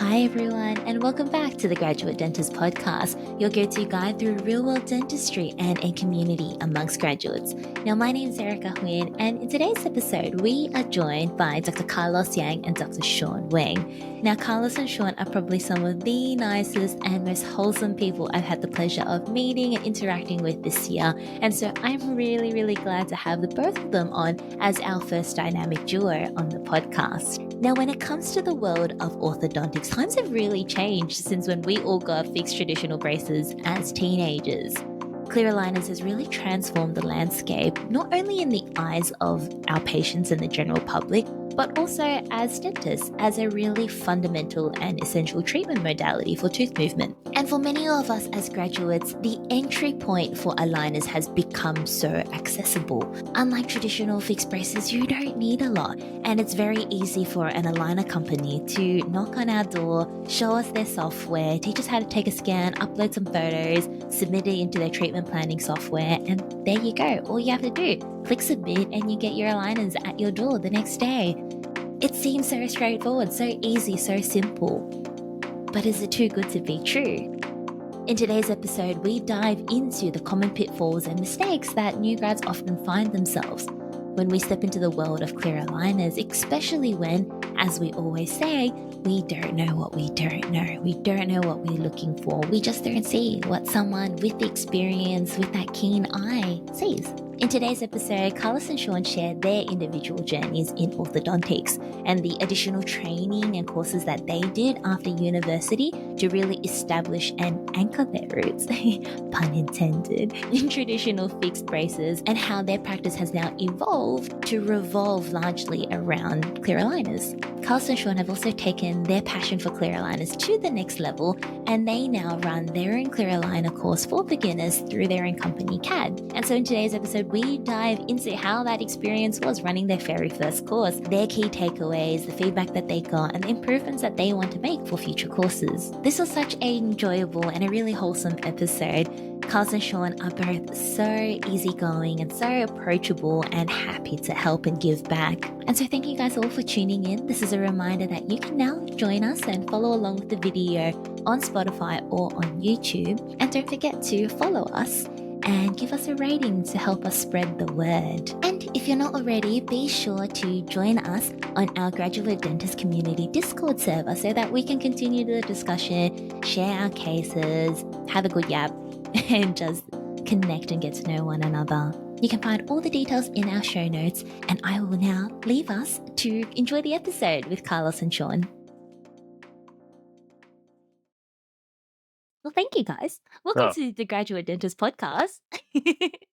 Hi everyone, and welcome back to the Graduate Dentist Podcast, your go-to guide through real-world dentistry and a community amongst graduates. Now, my name is Erica Nguyen, and in today's episode, we are joined by Dr. Carlos Yang and Dr. Shaun Weng. Now, Carlos and Shaun are probably some of the nicest and most wholesome people I've had the pleasure of meeting and interacting with this year, and so I'm really glad to have the both of them on as our first dynamic duo on the podcast. Now, when it comes to the world of orthodontics, times have really changed since when we all got fixed traditional braces as teenagers. Clear aligners has really transformed the landscape, not only in the eyes of our patients and the general public, but also as dentists, as a really fundamental and essential treatment modality for tooth movement. And for many of us as graduates, the entry point for aligners has become so accessible. Unlike traditional fixed braces, you don't need a lot, and it's very easy for an aligner company to knock on our door, show us their software, teach us how to take a scan, upload some photos, submit it into their treatment planning software, and there you go. All you have to do, click submit, and you get your aligners at your door the next day. It seems so straightforward, so easy, so simple. But is it too good to be true? In today's episode, we dive into the common pitfalls and mistakes that new grads often find themselves when we step into the world of clear aligners, especially when, as we always say, we don't know what we don't know. We don't know what we're looking for. We just don't see what someone with the experience, with that keen eye, sees. In today's episode, Carlos and Shaun share their individual journeys in orthodontics and the additional training and courses that they did after university to really establish and anchor their roots, pun intended, in traditional fixed braces, and how their practice has now evolved to revolve largely around clear aligners. Carlos and Shaun have also taken their passion for clear aligners to the next level, and they now run their own clear aligner course for beginners through their own company, CAD. And so in today's episode, we dive into how that experience was running their very first course, their key takeaways, the feedback that they got, and the improvements that they want to make for future courses. This was such an enjoyable and a really wholesome episode. Carlos and Shaun are both so easygoing and so approachable and happy to help and give back. And so thank you guys all for tuning in. This is a reminder that you can now join us and follow along with the video on Spotify or on YouTube. And don't forget to follow us and give us a rating to help us spread the word. And if you're not already, be sure to join us on our Graduate Dentist Community Discord server so that we can continue the discussion, share our cases, have a good yap, and just connect and get to know one another. You can find all the details in our show notes, and I will now leave us to enjoy the episode with Carlos and Shaun. Well, thank you guys. Welcome to the Graduate Dentist Podcast.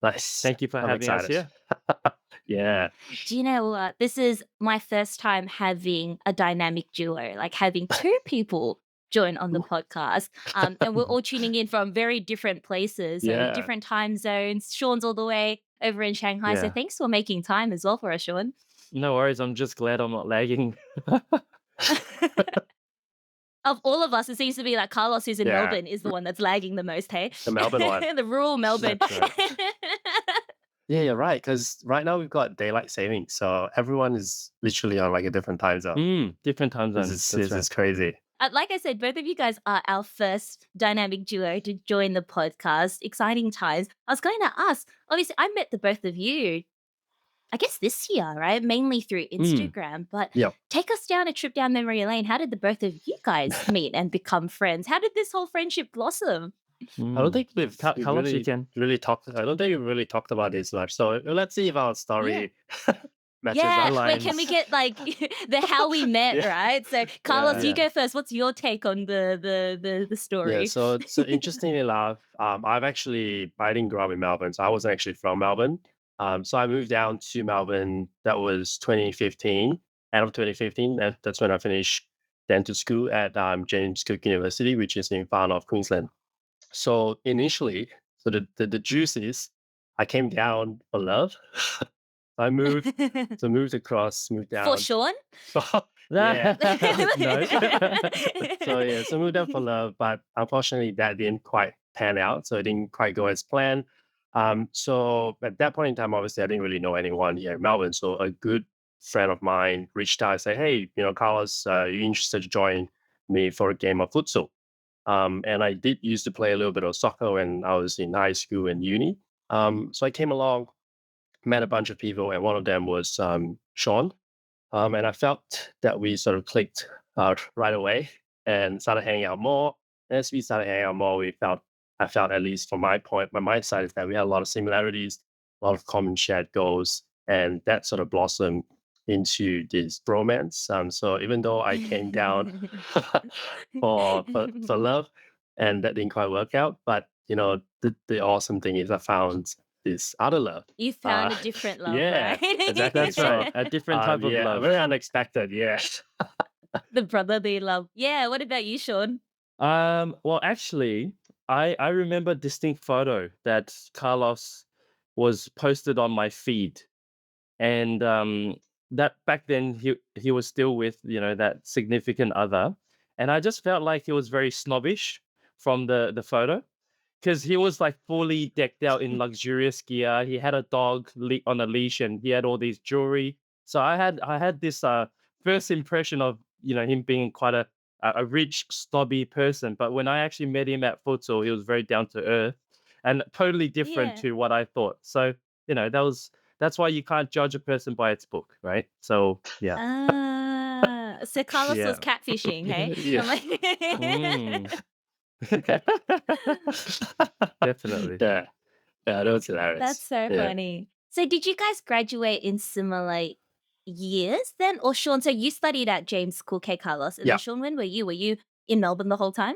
Nice. Thank you for I'm having us excited. here. Yeah. Do you know what? This is my first time having a dynamic duo, like having two people join on the podcast. And we're all tuning in from very different places, so Yeah. different time zones. Shaun's all the way over in Shanghai. So Yeah. thanks for making time as well for us, Shaun. No worries. I'm just glad I'm not lagging. Of all of us, it seems to be like Carlos, who's in Yeah. Melbourne, is the one that's lagging the most, hey? The Melbourne one. The rural Melbourne. That's right. Yeah, you're right. Because right now we've got daylight saving, so everyone is literally on like a different time zone. Different time This zones. is That's this right. is crazy. Like I said, both of you guys are our first dynamic duo to join the podcast. Exciting times. I was going to ask, obviously, I met the both of you, I guess this year, right? Mainly through Instagram. But Yep. take us down a trip down memory lane. How did the both of you guys meet and become friends? How did this whole friendship blossom? I don't think we've Carlos, you can. really talked. I don't think we really talked about this much. So let's see if our story matches Yeah, up. wait, can we get like the how we met, Yeah. right? So Carlos, you Yeah. go first. What's your take on the story? Yeah, so interestingly enough, I didn't grow up in Melbourne, so I wasn't actually from Melbourne. So I moved down to Melbourne. That was 2015, end of 2015. That's when I finished dental school at James Cook University, which is in far north Queensland. So initially, so the juice is, I came down for love. I moved down. For Shaun? Yeah. Nice. So moved down for love, but unfortunately that didn't quite pan out. So it didn't quite go as planned. So at that point in time, obviously I didn't really know anyone here in Melbourne. So a good friend of mine reached out and said, "Hey, Carlos, you interested to join me for a game of futsal. And I did used to play a little bit of soccer when I was in high school and uni. So I came along, met a bunch of people, and one of them was Shaun. And I felt that we sort of clicked right away and started hanging out more. As we started hanging out more, I felt, at least from my side, is that we had a lot of similarities, a lot of common shared goals, and that sort of blossomed into this romance. So even though I came down for love, and that didn't quite work out, but the awesome thing is I found this other love. You found a different love, Yeah, right? exactly. That's right. A different type of Yeah, love. very unexpected. Yes. The brotherly love. Yeah, what about you, Shaun? Well, actually, I remember a distinct photo that Carlos was posted on my feed, and that back then he was still with that significant other, and I just felt like he was very snobbish from the photo because he was like fully decked out in luxurious gear. He had a dog on a leash, and he had all these jewelry. So I had this first impression of him being quite a rich snobby person. But when I actually met him at futsal, he was very down to earth and totally different Yeah. to what I thought. So that's why you can't judge a person by its book, right? So yeah, So Carlos was yeah. catfishing, hey? Yeah. I'm like, Mm, definitely. Yeah. Yeah, that was hilarious. that's so Yeah. funny. So did you guys graduate in similar years then? Or Shaun, so you studied at James Cook K. Carlos, and then Yeah. Shaun, when were you? Were you in Melbourne the whole time?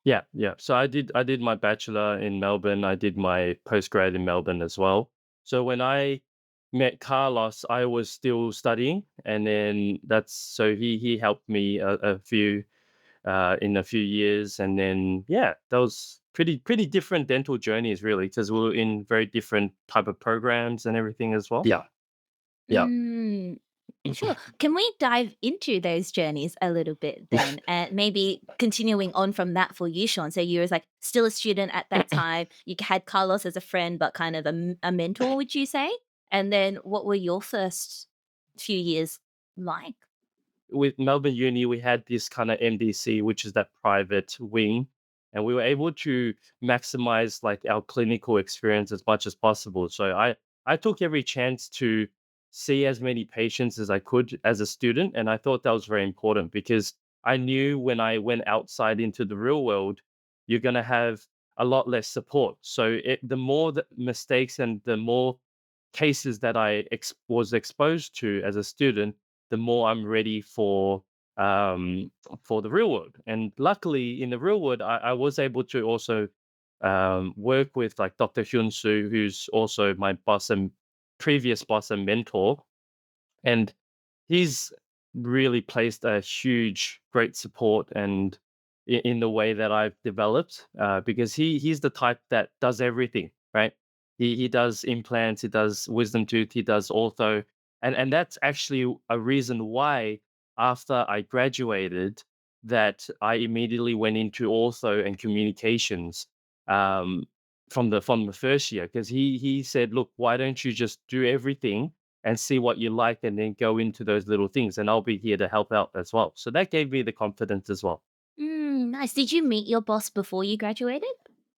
Yeah, yeah. So I did my bachelor in Melbourne. I did my postgrad in Melbourne as well. So when I met Carlos, I was still studying, and then he helped me a few in a few years, and then yeah, that was pretty different dental journeys really, because we were in very different type of programs and everything as well. Yeah. Yeah. Mm, sure. Can we dive into those journeys a little bit then? And maybe continuing on from that for you, Shaun. So you was like still a student at that time. You had Carlos as a friend, but kind of a mentor, would you say? And then what were your first few years like? With Melbourne Uni, we had this kind of MDC, which is that private wing, and we were able to maximize like our clinical experience as much as possible. So I took every chance to see as many patients as I could as a student, and I thought that was very important because I knew when I went outside into the real world, you're gonna have a lot less support. So the more the mistakes and the more cases that I was exposed to as a student, the more I'm ready for the real world. And luckily, in the real world, I was able to also work with like Dr. Hyun Soo, who's also my boss and previous boss and mentor, and he's really placed a huge, great support and in the way that I've developed, because he's the type that does everything, right? He does implants, he does wisdom tooth, he does ortho, and that's actually a reason why after I graduated that I immediately went into ortho and communications um, from the first year, because he said, look, why don't you just do everything and see what you like and then go into those little things, and I'll be here to help out as well. So that gave me the confidence as well. Nice. Did you meet your boss before you graduated?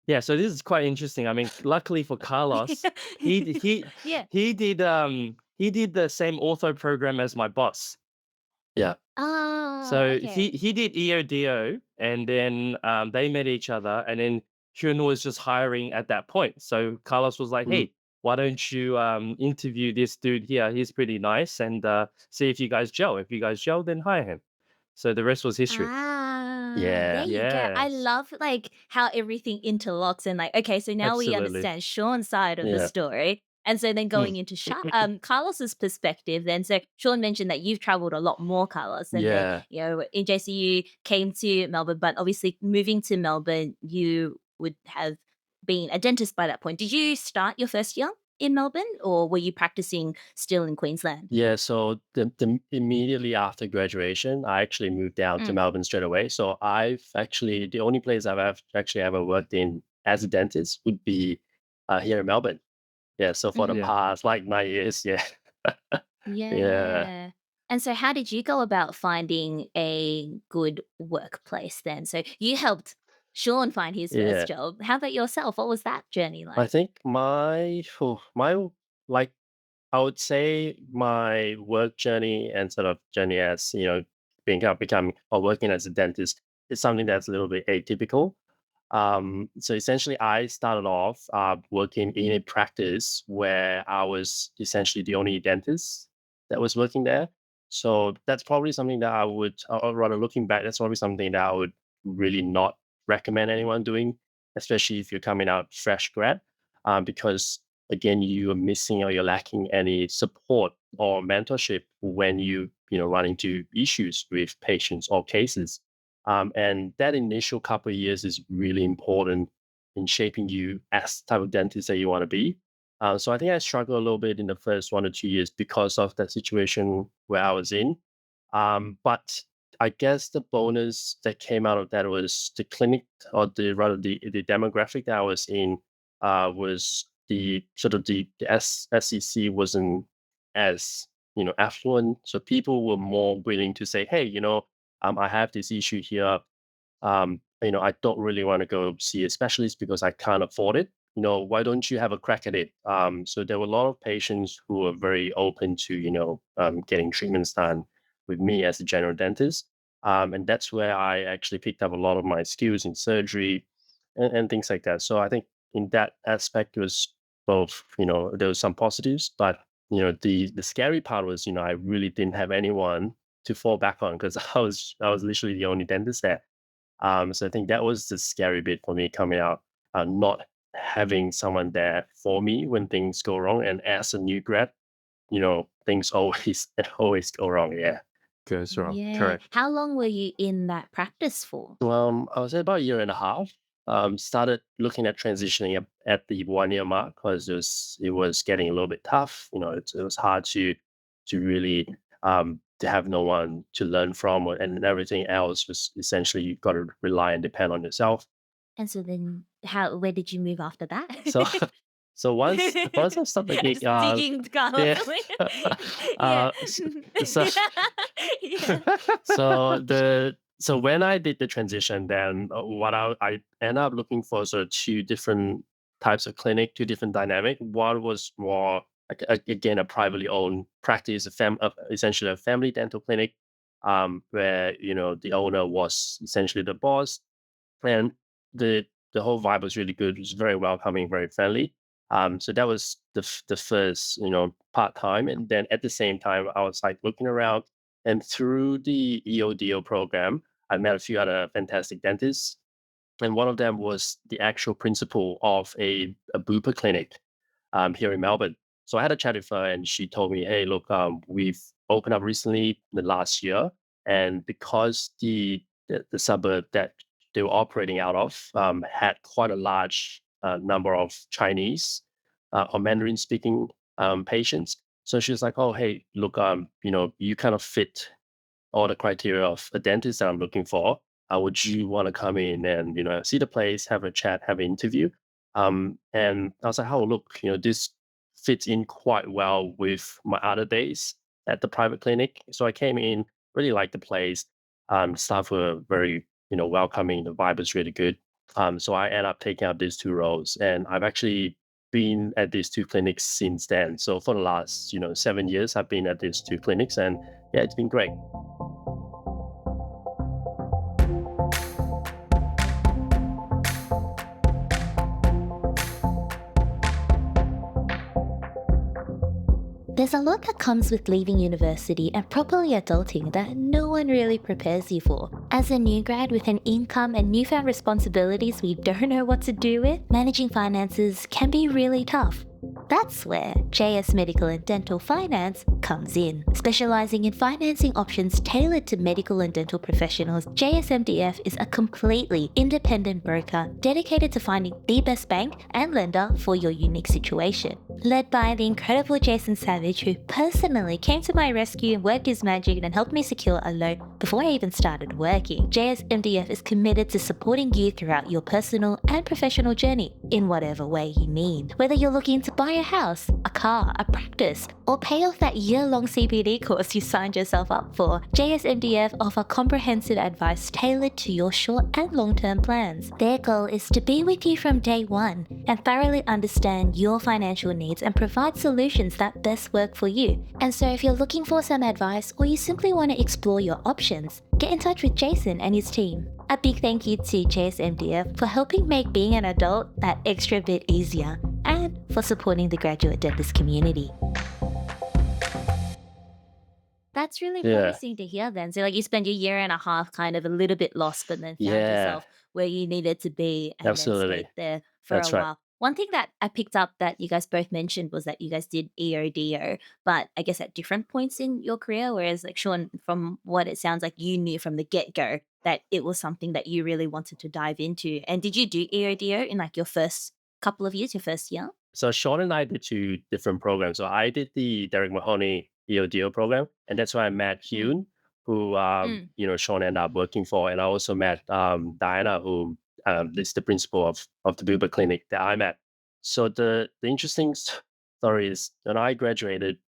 Yeah, so this is quite interesting. I mean, luckily for Carlos, he he Yeah. he did the same ortho program as my boss. Yeah. Oh, So he okay. he did EODO, and then they met each other, and then Hyun was just hiring at that point. So Carlos was like, Mm. "Hey, why don't you interview this dude here? He's pretty nice, and see if you guys gel. If you guys gel, then hire him." So the rest was history. There Yeah. you go. I Yes, love like how everything interlocks and like, okay, so now we absolutely. understand Sean's side of the Yeah. story. And so then Mm. going into Carlos's perspective, then so Sean mentioned that you've traveled a lot more, Carlos, and then Yeah. in JCU came to Melbourne, but obviously moving to Melbourne, you would have been a dentist by that point. Did you start your first year in Melbourne, or were you practicing still in Queensland? Yeah. So immediately after graduation, I actually moved down to Mm. Melbourne straight away. So the only place actually ever worked in as a dentist would be here in Melbourne. Yeah. So for the Mm-hmm. Yeah. past like 9 years, yeah. Yeah. Yeah. And so how did you go about finding a good workplace then? So you helped Shaun find his first Yeah. job. How about yourself? What was that journey I like? think like I would say my work journey and sort of journey as becoming or working as a dentist is something that's a little bit atypical. So essentially, I started off working in a practice where I was essentially the only dentist that was working there. So that's probably something that or rather looking back, that's probably something that I would really not recommend anyone doing, especially if you're coming out fresh grad, because again, you are missing or you're lacking any support or mentorship when run into issues with patients or cases. And that initial couple of years is really important in shaping you as the type of dentist that you want to be. So I think I struggled a little bit in the first 1 or 2 years because of that situation where I was in. But I guess the bonus that came out of that was the clinic, or the demographic that I was in, was the sort of the SEC wasn't as affluent, so people were more willing to say, hey, I have this issue here. I don't really want to go see a specialist because I can't afford it. Why don't you have a crack at it? So there were a lot of patients who were very open to, getting treatments done with me as a general dentist. And that's where I actually picked up a lot of my skills in surgery and things like that. So I think in that aspect, it was both, there was some positives, but, the scary part was, I really didn't have anyone to fall back on because I was literally the only dentist there. So I think that was the scary bit for me coming out, not having someone there for me when things go wrong. And as a new grad, things always always go wrong. Yeah. Goes wrong. Yeah. Correct. How long were you in that practice for? I was at about a year and a half. Started looking at transitioning at the 1 year mark because it was getting a little bit tough. It was hard to really to have no one to learn from, and everything else was essentially you've got to rely and depend on yourself. And so then where did you move after that? So so once I stopped the gig, Just digging yeah, carefully. Yeah. uh, so Yeah. so when I did the transition, then what I ended up looking for sort of two different types of clinic, two different dynamic. One was more like again a privately owned practice, essentially a family dental clinic, where the owner was essentially the boss, and the whole vibe was really good. It was very welcoming, very friendly. So that was the first part time, and then at the same time, I was like looking around, and through the EODO program, I met a few other fantastic dentists, and one of them was the actual principal of a Bupa clinic here in Melbourne. So I had a chat with her, and she told me, "Hey, look, we've opened up recently the last year, and because the suburb that they were operating out of had quite a large number of Chinese or Mandarin speaking patients. So she was like, "Oh, hey, look, you kind of fit all the criteria of a dentist that I'm looking for. Would you want to come in and see the place, have a chat, have an interview?" And I was like, "Oh, look, this fits in quite well with my other days at the private clinic." So I came in, really liked the place. Staff were very welcoming. The vibe was really good. So I ended up taking up these two roles, and I've actually been at these two clinics since then. So for the last 7 years, I've been at these two clinics, and yeah, it's been great. There's a lot that comes with leaving university and properly adulting that no one really prepares you for. As a new grad with an income and newfound responsibilities we don't know what to do with, managing finances can be really tough. That's where JS Medical and Dental Finance comes in. Specializing in financing options tailored to medical and dental professionals, JSMDF is a completely independent broker dedicated to finding the best bank and lender for your unique situation. Led by the incredible Jason Savage, who personally came to my rescue and worked his magic and helped me secure a loan before I even started working, JSMDF is committed to supporting you throughout your personal and professional journey in whatever way you need. Whether you're looking to to buy a house, a car, a practice, or pay off that year-long CPD course you signed yourself up for, JSMDF offer comprehensive advice tailored to your short and long-term plans. Their goal is to be with you from day one and thoroughly understand your financial needs and provide solutions that best work for you. And so if you're looking for some advice or you simply want to explore your options, get in touch with Jason and his team. A big thank you to JSMDF for helping make being an adult that extra bit easier and for supporting the graduate dentist community. That's really Yeah. promising to hear then. So like you spent a year and a half kind of a little bit lost, but then found Yeah. yourself where you needed to be and then stayed Absolutely. there for That's a right. while. One thing that I picked up that you guys both mentioned was that you guys did EODO, but I guess at different points in your career, whereas like Shaun, from what it sounds like you knew from the get-go that it was something that you really wanted to dive into. And did you do EODO in like your first couple of years, your first year? So Shaun and I did two different programs. So I did the Derek Mahoney EODO program, and that's where I met Mm. Hyun, who Shaun ended up working for, and I also met Diana, who is the principal of the Buber Clinic that I met. So the interesting story is when I graduated,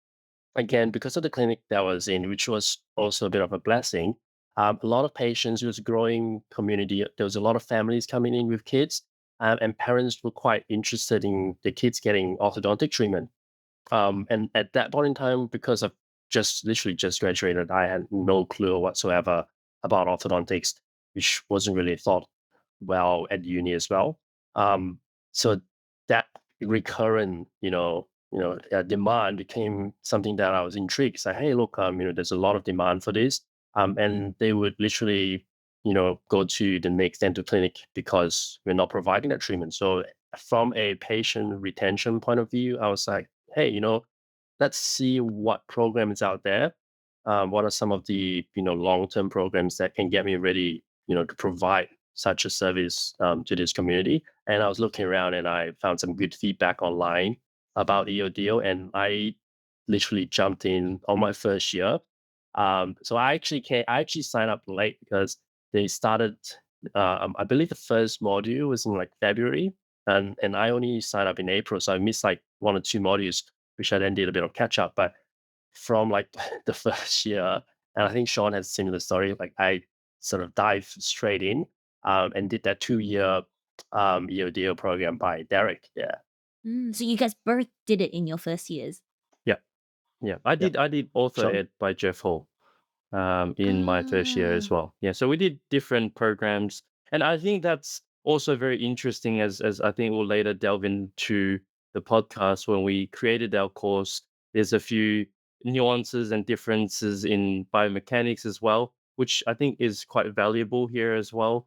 again, because of the clinic that I was in, which was also a bit of a blessing, a lot of patients, it was a growing community. There was a lot of families coming in with kids, and parents were quite interested in the kids getting orthodontic treatment. And at that point in time, because I've just literally just graduated, I had no clue whatsoever about orthodontics, which wasn't really thought well at uni as well. Um, so that recurrent, demand became something that I was intrigued. So, hey, look, there's a lot of demand for this, and they would literally, go to the next dental clinic because we're not providing that treatment. So, from a patient retention point of view, I was like, hey, let's see what program is out there. What are some of the long-term programs that can get me ready, to provide such a service to this community? And I was looking around and I found some good feedback online about EODO, and I literally jumped in on my first year. So I actually signed up late because they started. I believe the first module was in like February, and I only signed up in April, so I missed like one or two modules, which I then did a bit of catch up. But from like the first year, and I think Shaun has a similar story. Like I sort of dived straight in and did that 2 year EODO program by Derek. Yeah, So you guys both did it in your first years. Yeah, yeah. I yeah. did Author Shaun. Ed by Jeff Hall in my first year as Ah. well. Yeah, so we did different programs, and I think that's also very interesting. As I think we'll later delve into the podcast when we created our course. There's a few nuances and differences in biomechanics as well, which I think is quite valuable here as well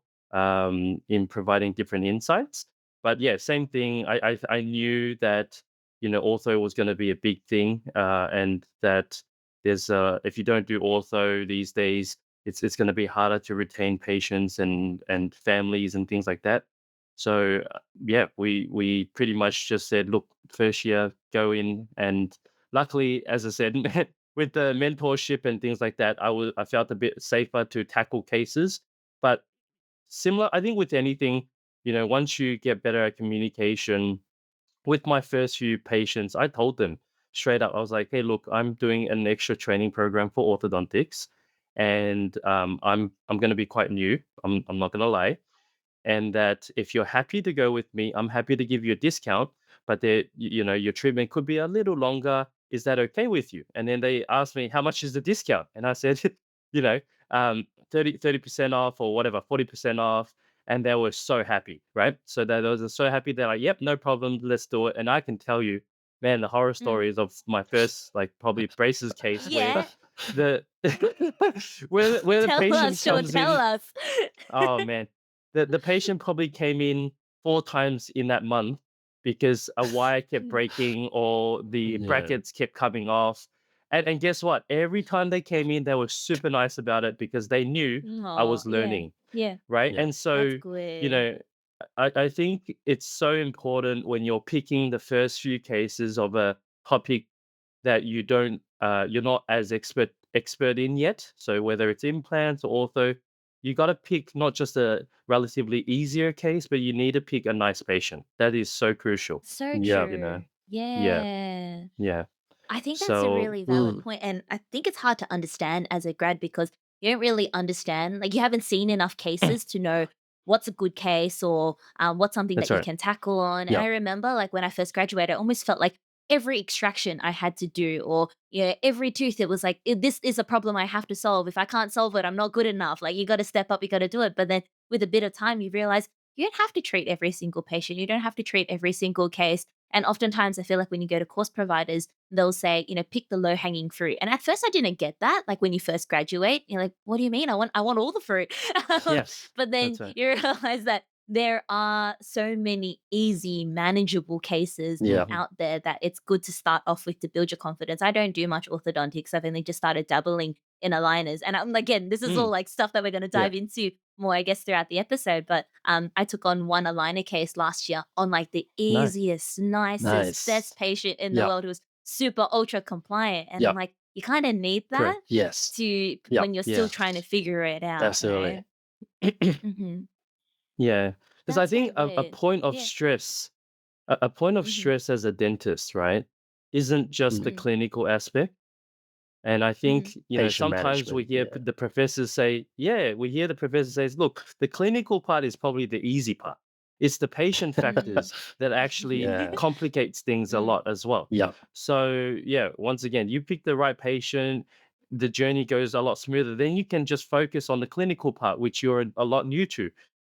in providing different insights. But yeah, same thing. I knew that ortho was going to be a big thing, and that there's if you don't do ortho these days, it's going to be harder to retain patients and families and things like that. So yeah, we pretty much just said, look, first year go in, and luckily, as I said, with the mentorship and things like that, I felt a bit safer to tackle cases. But similar, I think with anything, once you get better at communication with my first few patients, I told them straight up, I was like, hey, look, I'm doing an extra training program for orthodontics, and I'm going to be quite new. I'm not going to lie, and that if you're happy to go with me, I'm happy to give you a discount, but your treatment could be a little longer. Is that okay with you? And then they asked me, how much is the discount? And I said, you know, 30% off or whatever, 40% off. And they were so happy, right? So they were so happy. They're like, yep, no problem, let's do it. And I can tell you, man, the horror stories of my first, like, probably braces case where Yeah. the where the Tell patient us, Shaun, comes tell in. us. Oh man, the patient probably came in 4 times in that month because a wire kept breaking or the Yeah. brackets kept coming off. And guess what? Every time they came in, they were super nice about it because they knew I Oh, was yeah. learning, Yeah. right? Yeah. And That's so, you good. know, I think it's so important when you're picking the first few cases of a topic that you're not as expert in yet. So whether it's implants or ortho, you got to pick not just a relatively easier case, but you need to pick a nice patient. That is so crucial. So Yeah. you know. true. Yeah, Yeah. yeah. I think that's a So, really valid point, and I think it's hard to understand as a grad because you don't really understand, like you haven't seen enough cases to know what's a good case or what's something That's that you right. can tackle on. And I Yep. remember, like when I first graduated, I almost felt like every extraction I had to do, or every tooth, it was like this is a problem I have to solve. If I can't solve it, I'm not good enough. Like you got to step up, you got to do it. But then with a bit of time, you realize you don't have to treat every single patient, you don't have to treat every single case. And oftentimes, I feel like when you go to course providers, they'll say, pick the low hanging fruit. And at first, I didn't get that. Like when you first graduate, you're like, what do you mean? I want all the fruit. yes, But then that's right. you realize that there are so many easy, manageable cases Yeah. Mhm. out there that it's good to start off with to build your confidence. I don't do much orthodontics. I've only just started dabbling in aligners. And again, this is all Mm, like stuff that we're going to Yeah. dive into more, I guess, throughout the episode. But I took on one aligner case last year on like the nice. easiest, nicest, Nice. best patient in the Yep. world who was super ultra compliant. And I'm Yep. like, you kind of need that Correct. Yes. to Yep. when you're still Yeah. trying to figure it out, Absolutely. right? Hmm. Yeah, because I That's think so a weird. point of Yeah. stress, a point of Hmm. stress as a dentist, right, isn't just the Mm. Hmm. clinical aspect. And I Hmm. think, Patient sometimes we management. hear Yeah. the professors say, yeah, we hear the professor says, look, the clinical part is probably the easy part. It's the patient Mm. factors that actually Yeah. complicates things a Mm. lot as well. Yep. So, yeah, once again, you pick the right patient, the journey goes a lot smoother. Then you can just focus on the clinical part, which you're a lot new to.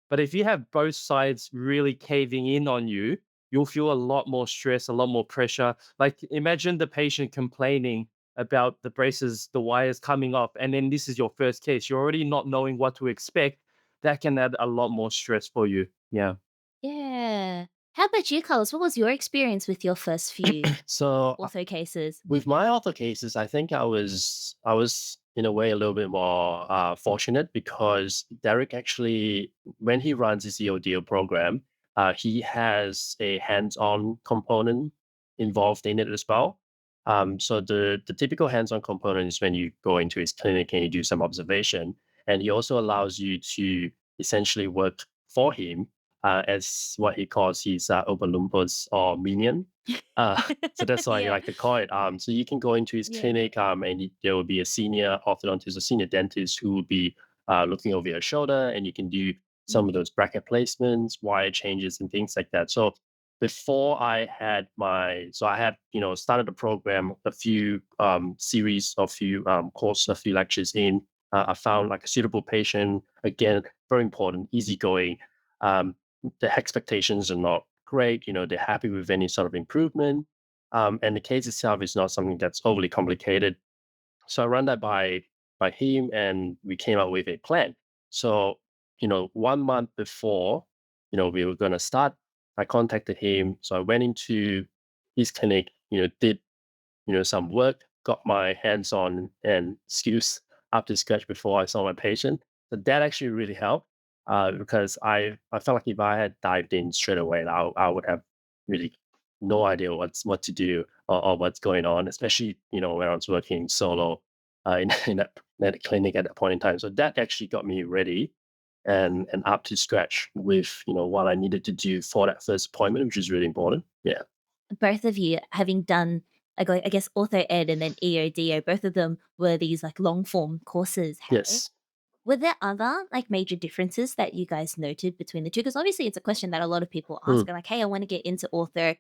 But if you have both sides really caving in on you, you'll feel a lot more stress, a lot more pressure. Like imagine the patient complaining about the braces, the wires coming off, and then this is your first case. You're already not knowing what to expect. That can add a lot more stress for you. Yeah. Yeah. How about you, Carlos? What was your experience with your first few So ortho cases? with my author cases, I think I was in a way a little bit more fortunate because Derek actually, when he runs his EODO program, he has a hands-on component involved in it as well. So the typical hands-on component is when you go into his clinic and you do some observation, and he also allows you to essentially work for him as what he calls his Oberlumpus or minion. Uh, so that's why I Yeah. like to call it. So you can go into his Yeah. clinic, there will be a senior orthodontist or senior dentist who will be looking over your shoulder, and you can do some of Mm. those bracket placements, wire changes, and things like that. So before I had I had started the program a few series of few course, a few lectures in. I found like a suitable patient. Again, very important, easygoing. Um, the expectations are not great. They're happy with any sort of improvement. And the case itself is not something that's overly complicated. So I ran that by him, and we came up with a plan. So 1 month before we were going to start, I contacted him. So I went into his clinic, did some work, got my hands on and skills up to scratch before I saw my patient. So that actually really helped because I felt like if I had dived in straight away, I would have really no idea what to do or what's going on, especially when I was working solo in that clinic at that point in time. So that actually got me ready and up to scratch with what I needed to do for that first appointment, which is really important. Yeah. Both of you having done, I guess, Ortho Ed and then EODO, both of them were these like long form courses, hey? Yes. Were there other like major differences that you guys noted between the two? Because obviously it's a question that a lot of people Hmm. ask, like, hey, I want to get into ortho.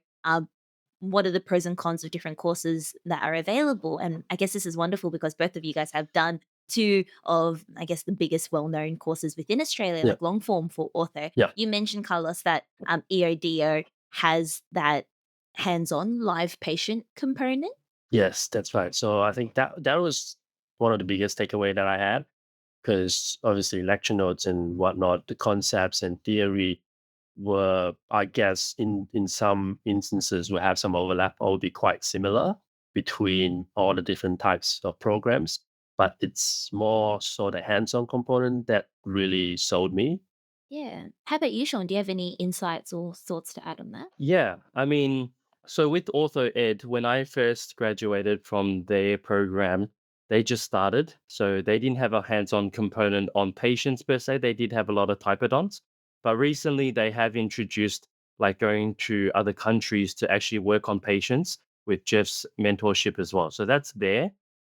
What are the pros and cons of different courses that are available? And I guess this is wonderful because both of you guys have done two of, I guess, the biggest well-known courses within Australia, Yeah. like long form for ortho. Yeah. You mentioned, Carlos, that EODO has that hands-on live patient component. Yes, that's right. So I think that was one of the biggest takeaway that I had because obviously lecture notes and whatnot, the concepts and theory were, I guess, in some instances will have some overlap or will be quite similar between all the different types of programs. But it's more so the hands-on component that really sold me. Yeah. How about you, Sean? Do you have any insights or thoughts to add on that? Yeah. I mean, so with Ortho Ed, when I first graduated from their program, they just started. So they didn't have a hands on component on patients per se. They did have a lot of typodonts. But recently they have introduced like going to other countries to actually work on patients with Jeff's mentorship as well. So that's there.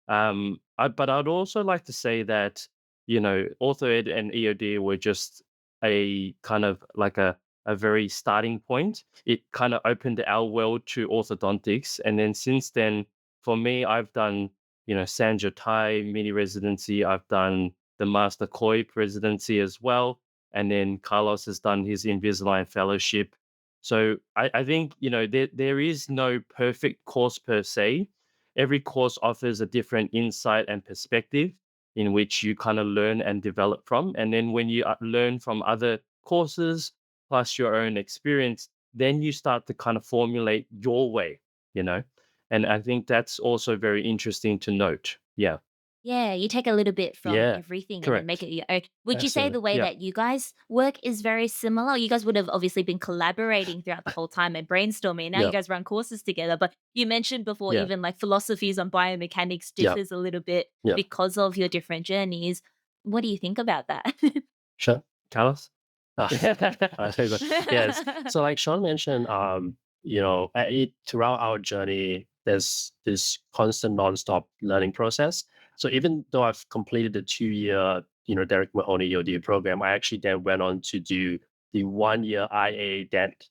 But I'd also like to say that, OrthoEd and EOD were just a kind of like a very starting point. It kind of opened our world to orthodontics. And then since then, for me, I've done, Sanjo Tai mini residency. I've done the Master Coip residency as well. And then Carlos has done his Invisalign fellowship. So I think, there is no perfect course per se. Every course offers a different insight and perspective in which you kind of learn and develop from. And then when you learn from other courses, plus your own experience, then you start to kind of formulate your way, you know? And I think that's also very interesting to note. Yeah. Yeah, you take a little bit from Yeah, everything and then make correct. it your own. Would you say Absolutely. the way Yeah. that you guys work is very similar? You guys would have obviously been collaborating throughout the whole time and brainstorming. Now you Yeah, guys run courses together, but you mentioned before yeah, even like philosophies on biomechanics yeah, differs a little bit yeah. because of your different journeys. What do you think about that? Sure. Carlos? Ah, very good. Yes. So like Sean mentioned, throughout our journey, there's this constant nonstop learning process. So even though I've completed the 2-year, Derek Mahoney EOD program, I actually then went on to do the 1-year IA Dent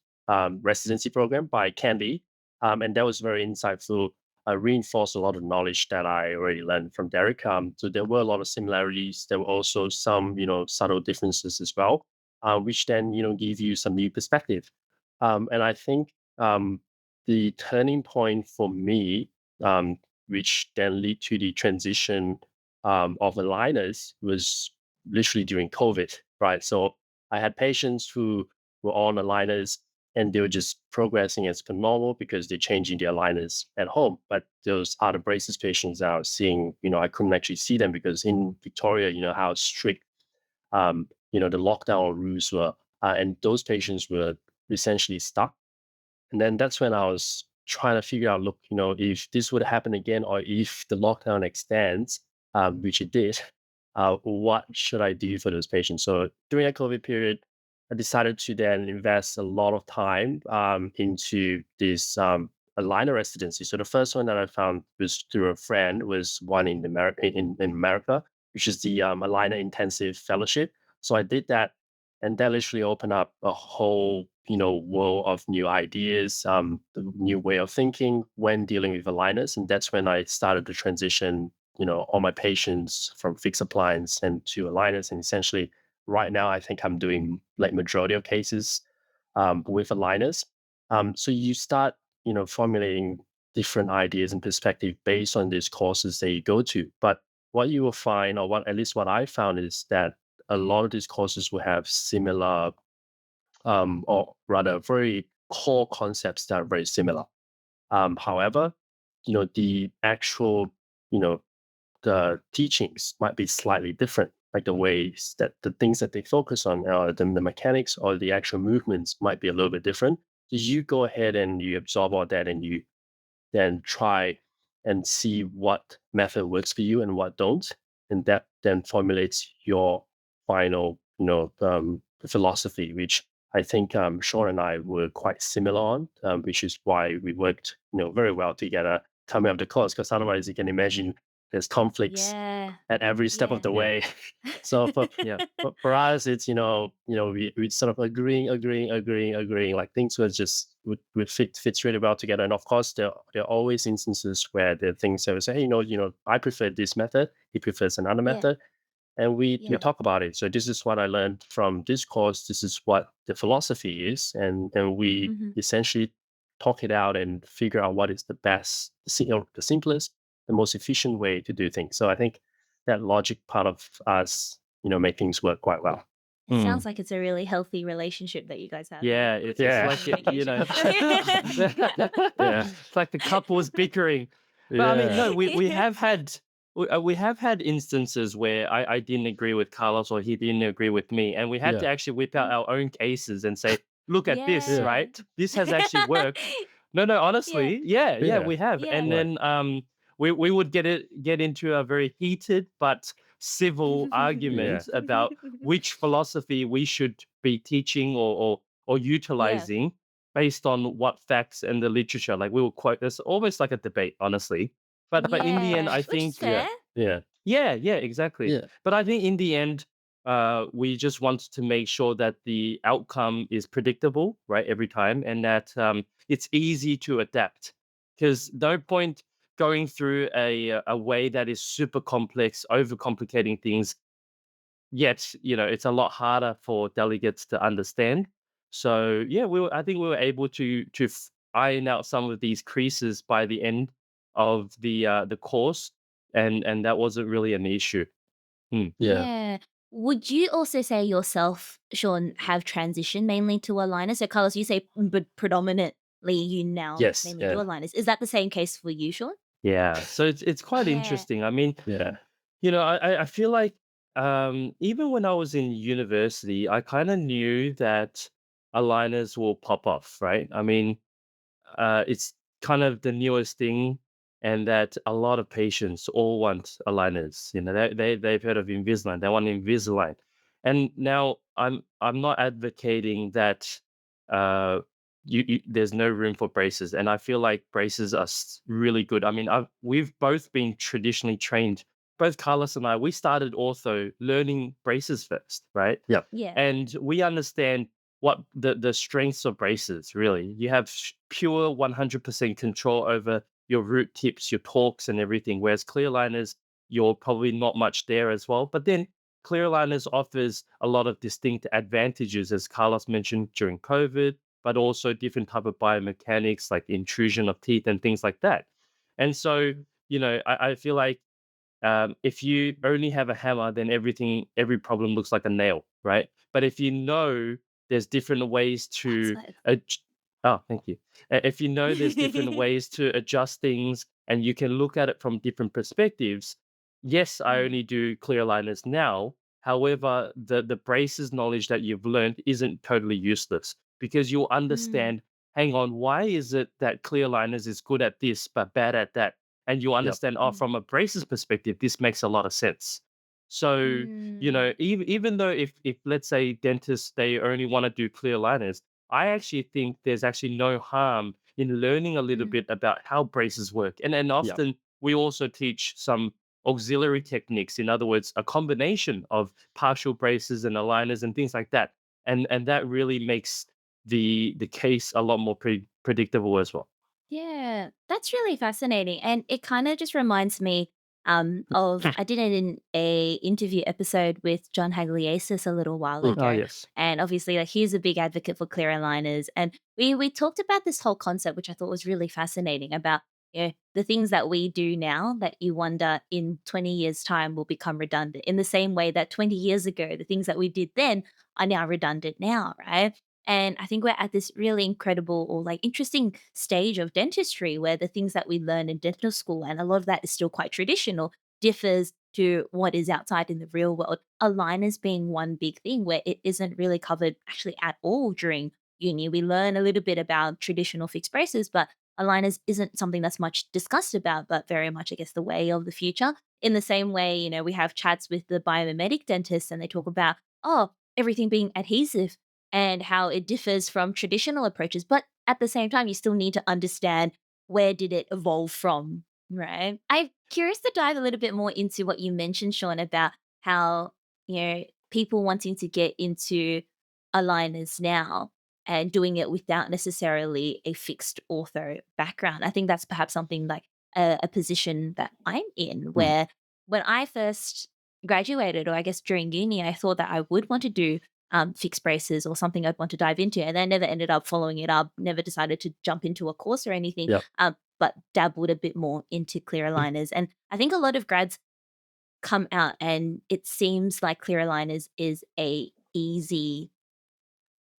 residency program by Candy. And that was very insightful. I reinforced a lot of knowledge that I already learned from Derek. So there were a lot of similarities. There were also some, subtle differences as well, which then give you some new perspective. And I think the turning point for me, which then lead to the transition of aligners, was literally during COVID, right? So I had patients who were on aligners and they were just progressing as per normal because they're changing their aligners at home. But those other braces patients I was seeing, I couldn't actually see them because in Victoria, how strict the lockdown rules were, and those patients were essentially stuck. And then that's when I was trying to figure out, look, if this would happen again, or if the lockdown extends, which it did, what should I do for those patients? So during that COVID period, I decided to then invest a lot of time into this aligner residency. So the first one that I found was through a friend, was one in America, in America, which is the aligner intensive fellowship. So I did that, and that literally opened up a whole world of new ideas, the new way of thinking when dealing with aligners. And that's when I started to transition all my patients from fixed appliance and to aligners. And essentially right now I think I'm doing like majority of cases with aligners. So you start formulating different ideas and perspective based on these courses that you go to. But what you will find, or what at least what I found, is that a lot of these courses will have similar, or rather very core concepts that are very similar. However, the actual, you know, the teachings might be slightly different, like the ways that the things that they focus on, the mechanics or the actual movements might be a little bit different. So you go ahead and you absorb all that, and you then try and see what method works for you and what don't, and that then formulates your final philosophy, which I think Shaun and I were quite similar on, which is why we worked very well together coming up the course, because otherwise you can imagine there's conflicts Yeah. at every step of Yeah. the Yeah. way. So for Yeah. for us, it's we sort of agreeing. Like things would fits really well together. And of course, there are always instances where there are things that we say, hey, I prefer this method, he prefers another Yeah. method, and we Yeah. talk about it. So this is what I learned from this course. This is what the philosophy is, and we Mhm. essentially talk it out and figure out what is the best, the simplest, the most efficient way to do things. So I think that logic part of us, make things work quite well. It sounds Mm. like it's a really healthy relationship that you guys have. Yeah, Good it's Yeah. like communication. Yeah. it's like the couples bickering. But I mean, Yeah. no, we have had we have had instances where I didn't agree with Carlos or he didn't agree with me, and we had Yeah. to actually whip out our own cases and say, "Look at this, Yeah. right? This has actually worked." No, Yeah. honestly, yeah, Yeah. we have. And Yeah. Right. then we would get into a very heated but civil Yeah. argument about which philosophy we should be teaching or Yeah. utilizing. based on what facts and the literature. Like we will quote. There's almost like a debate, honestly. But in the end, Yeah, I which is think fair. Yeah. yeah, exactly. Yeah. But I think in the end, we just want to make sure that the outcome is predictable, right, every time, and that it's easy to adapt. Because no point going through a way that is super complex, overcomplicating things. Yet, it's a lot harder for delegates to understand. So yeah, I think we were able to iron out some of these creases by the end of the course, and that wasn't really an issue. Hmm. Yeah. Yeah. Would you also say yourself, Sean, have transitioned mainly to aligners? So, Carlos, you say but predominantly you now Yes. mainly do Yeah. aligners. Is that the same case for you, Sean? Yeah, so it's quite Yeah. interesting. I mean, Yeah. I feel like even when I was in university, I kind of knew that aligners will pop off, right? I mean, it's kind of the newest thing, and that a lot of patients all want aligners. They've heard of Invisalign, they want Invisalign, and now I'm not advocating that there's no room for braces, and I feel like braces are really good. I mean, we've both been traditionally trained. Both Carlos and I, we started ortho learning braces first, right? Yeah. Yeah. And we understand what the strengths of braces really. You have pure 100% control over your root tips, your torques, and everything. Whereas clear liners, you're probably not much there as well. But then clear liners offers a lot of distinct advantages, as Carlos mentioned during COVID, but also different type of biomechanics like intrusion of teeth and things like that. And so, I feel like if you only have a hammer, then every problem looks like a nail, right? But if you know there's different ways That's to, what. oh, thank you. If you know there's different ways to adjust things and you can look at it from different perspectives, yes, I Mm, only do clear liners now. However, the braces knowledge that you've learned isn't totally useless because you'll mm, understand, hang on, why is it that clear liners is good at this but bad at that? And you Yep. understand, oh, mm, from a braces perspective, this makes a lot of sense. So, mm, even though if let's say dentists they only want to do clear liners, I actually think there's actually no harm in learning a little mm. bit about how braces work. And Yep. often we also teach some auxiliary techniques. In other words, a combination of partial braces and aligners and things like that. And that really makes the case a lot more predictable as well. Yeah, that's really fascinating, and it kind of just reminds me of I did a interview episode with John Hagliasis a little while Mm. Oh ago, yes. and obviously, like he's a big advocate for clear aligners, and we talked about this whole concept, which I thought was really fascinating about the things that we do now that you wonder in 20 years' time will become redundant in the same way that 20 years ago the things that we did then are now redundant now, right? And I think we're at this really incredible or like interesting stage of dentistry where the things that we learn in dental school, and a lot of that is still quite traditional, differs to what is outside in the real world. Aligners being one big thing where it isn't really covered actually at all during uni. We learn a little bit about traditional fixed braces, but aligners isn't something that's much discussed about, but very much, I guess, the way of the future. In the same way, we have chats with the biomimetic dentists and they talk about, oh, everything being adhesive and how it differs from traditional approaches. But at the same time, you still need to understand where did it evolve from, right? I'm curious to dive a little bit more into what you mentioned, Sean, about how, people wanting to get into aligners now and doing it without necessarily a fixed ortho background. I think that's perhaps something like a position that I'm in Mm. where when I first graduated, or I guess during uni, I thought that I would want to do fixed braces or something I'd want to dive into. And I never ended up following it up, never decided to jump into a course or anything, Yep. but dabbled a bit more into clear aligners. And I think a lot of grads come out and it seems like clear aligners is a easy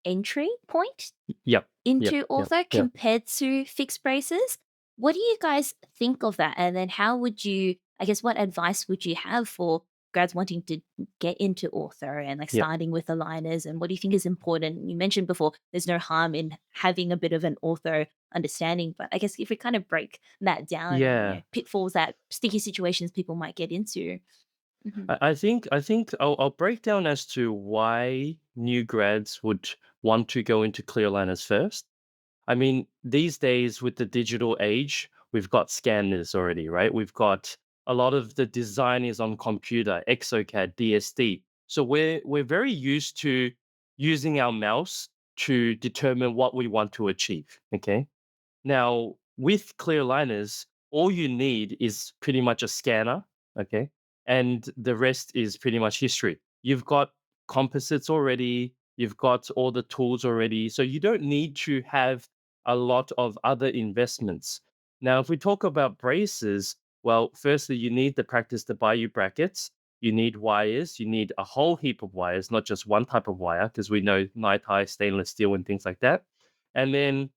entry point Yep. Yep. into Yep. ortho Yep. compared to fixed braces. What do you guys think of that? And then how would you, I guess, what advice would you have for grads wanting to get into ortho and like Yep. starting with aligners? And what do you think is important? You mentioned before there's no harm in having a bit of an ortho understanding, but I guess if we kind of break that down and Yeah. pitfalls that sticky situations people might get into. Mhm. I think I'll break down as to why new grads would want to go into clear liners first. I mean, these days with the digital age, we've got scanners already, right? We've got a lot of the design is on computer, exocad, DSD. So we're very used to using our mouse to determine what we want to achieve. Okay. Now, with clear liners, all you need is pretty much a scanner, okay? And the rest is pretty much history. You've got composites already, you've got all the tools already, so you don't need to have a lot of other investments. Now, if we talk about braces, well, firstly, you need the practice to buy you brackets. You need wires. You need a whole heap of wires, not just one type of wire, because we know night high stainless steel and things like that. And then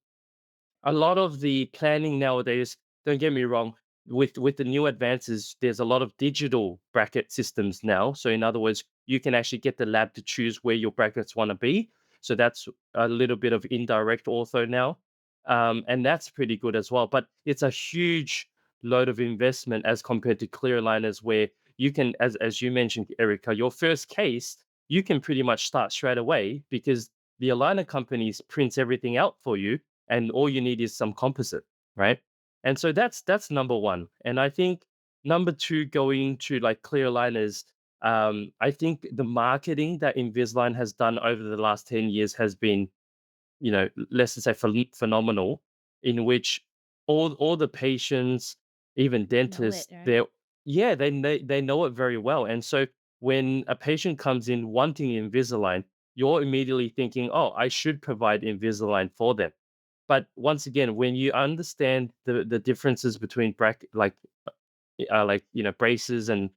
a lot of the planning nowadays, don't get me wrong, with the new advances, there's a lot of digital bracket systems now. So in other words, you can actually get the lab to choose where your brackets want to be. So that's a little bit of indirect ortho now. And that's pretty good as well. But it's a huge load of investment as compared to clear aligners where you can, as you mentioned, Erica, your first case, you can pretty much start straight away because the aligner companies prints everything out for you and all you need is some composite, right? And so that's number one. And I think number two, going to like clear liners, I think the marketing that Invisalign has done over the last 10 years has been, let's just say phenomenal, in which all the patients, even Know it, dentists, right? they know it very well. And so when a patient comes in wanting Invisalign, you're immediately thinking, oh, I should provide Invisalign for them. But once again, when you understand the differences between braces and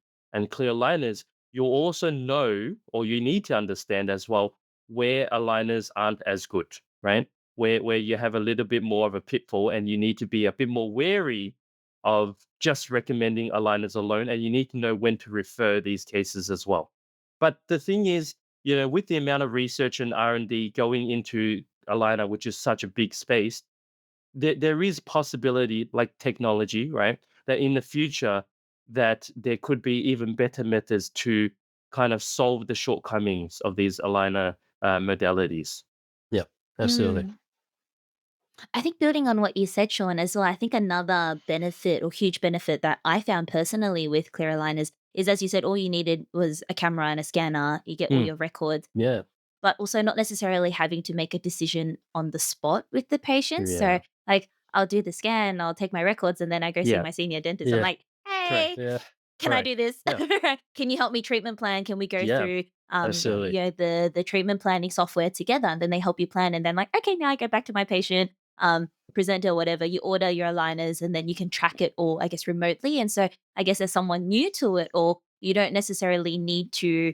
clear aligners, you'll also know, or you need to understand as well, where aligners aren't as good, right? Where you have a little bit more of a pitfall, and you need to be a bit more wary of just recommending aligners alone, and you need to know when to refer these cases as well. But the thing is, with the amount of research and R&D going into aligner, which is such a big space, there is possibility, like technology, right? That in the future, that there could be even better methods to kind of solve the shortcomings of these aligner modalities. Yeah, absolutely. Mm. I think building on what you said, Sean, as well, I think another benefit or huge benefit that I found personally with clear aligners is, as you said, all you needed was a camera and a scanner. You get all Mm, your records, yeah, but also not necessarily having to make a decision on the spot with the patient. So, yeah, like, I'll do the scan, I'll take my records, and then I go see Yeah, my senior dentist. I'm yeah, like, correct. hey, Yeah, can I correct. do this? Yeah, Can you help me treatment plan? Can we go yeah, through absolutely. the treatment planning software together? And then they help you plan and then like, okay, now I go back to my patient, presenter, whatever, you order your aligners and then you can track it all, I guess, remotely. And so I guess as someone new to it, or you don't necessarily need to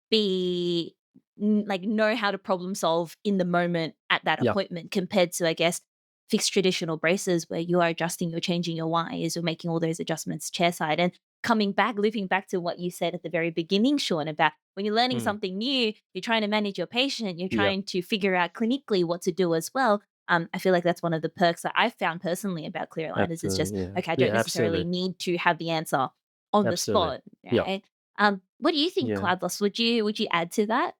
be like know how to problem solve in the moment at that Yeah, appointment compared to, I guess, fixed traditional braces where you are adjusting, you're changing your wires, you're making all those adjustments chairside. And coming back, looping back to what you said at the very beginning, Sean, about when you're learning mm, something new, you're trying to manage your patient, you're yeah, trying to figure out clinically what to do as well. I feel like that's one of the perks that I've found personally about clear aligners is just, absolutely. Yeah, okay, I don't yeah, necessarily absolutely, need to have the answer on the absolutely. spot, Yeah. right? What do you think, yeah, Cloudless? Would you add to that?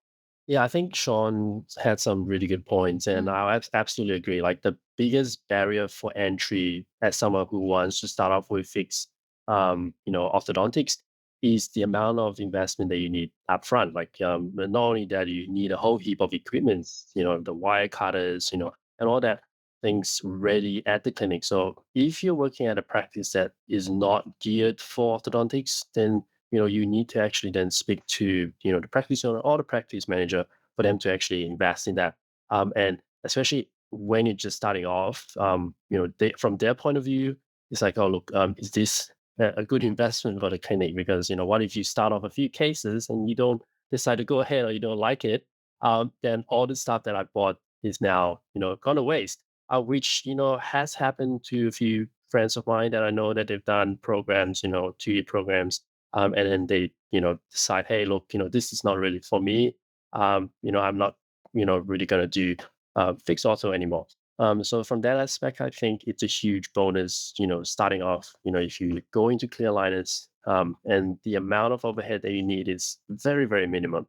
Yeah, I think Sean had some really good points, and Mm, I absolutely agree. Like the biggest barrier for entry as someone who wants to start off with fixed, orthodontics is the amount of investment that you need upfront. Like, but not only that, you need a whole heap of equipment, the wire cutters, and all that things ready at the clinic. So if you're working at a practice that is not geared for orthodontics, then you need to actually then speak to, the practice owner or the practice manager for them to actually invest in that. And especially when you're just starting off, from their point of view, it's like, oh, look, is this a good investment for the clinic? Because, what if you start off a few cases and you don't decide to go ahead or you don't like it, then all the stuff that I bought is now, gone to waste, which, has happened to a few friends of mine that I know that they've done programs, 2-year programs, and then they decide, hey, look, this is not really for me. I'm not really going to do fixed auto anymore. So from that aspect, I think it's a huge bonus, starting off, if you go into clear liners, and the amount of overhead that you need is very, very minimum.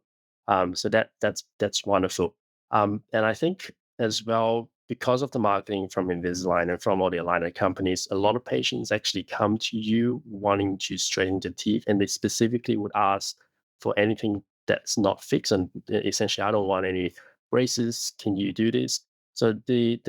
So that's wonderful. And I think as well, because of the marketing from Invisalign and from all the aligner companies, a lot of patients actually come to you wanting to straighten the teeth, and they specifically would ask for anything that's not fixed. And essentially, I don't want any braces. Can you do this? So the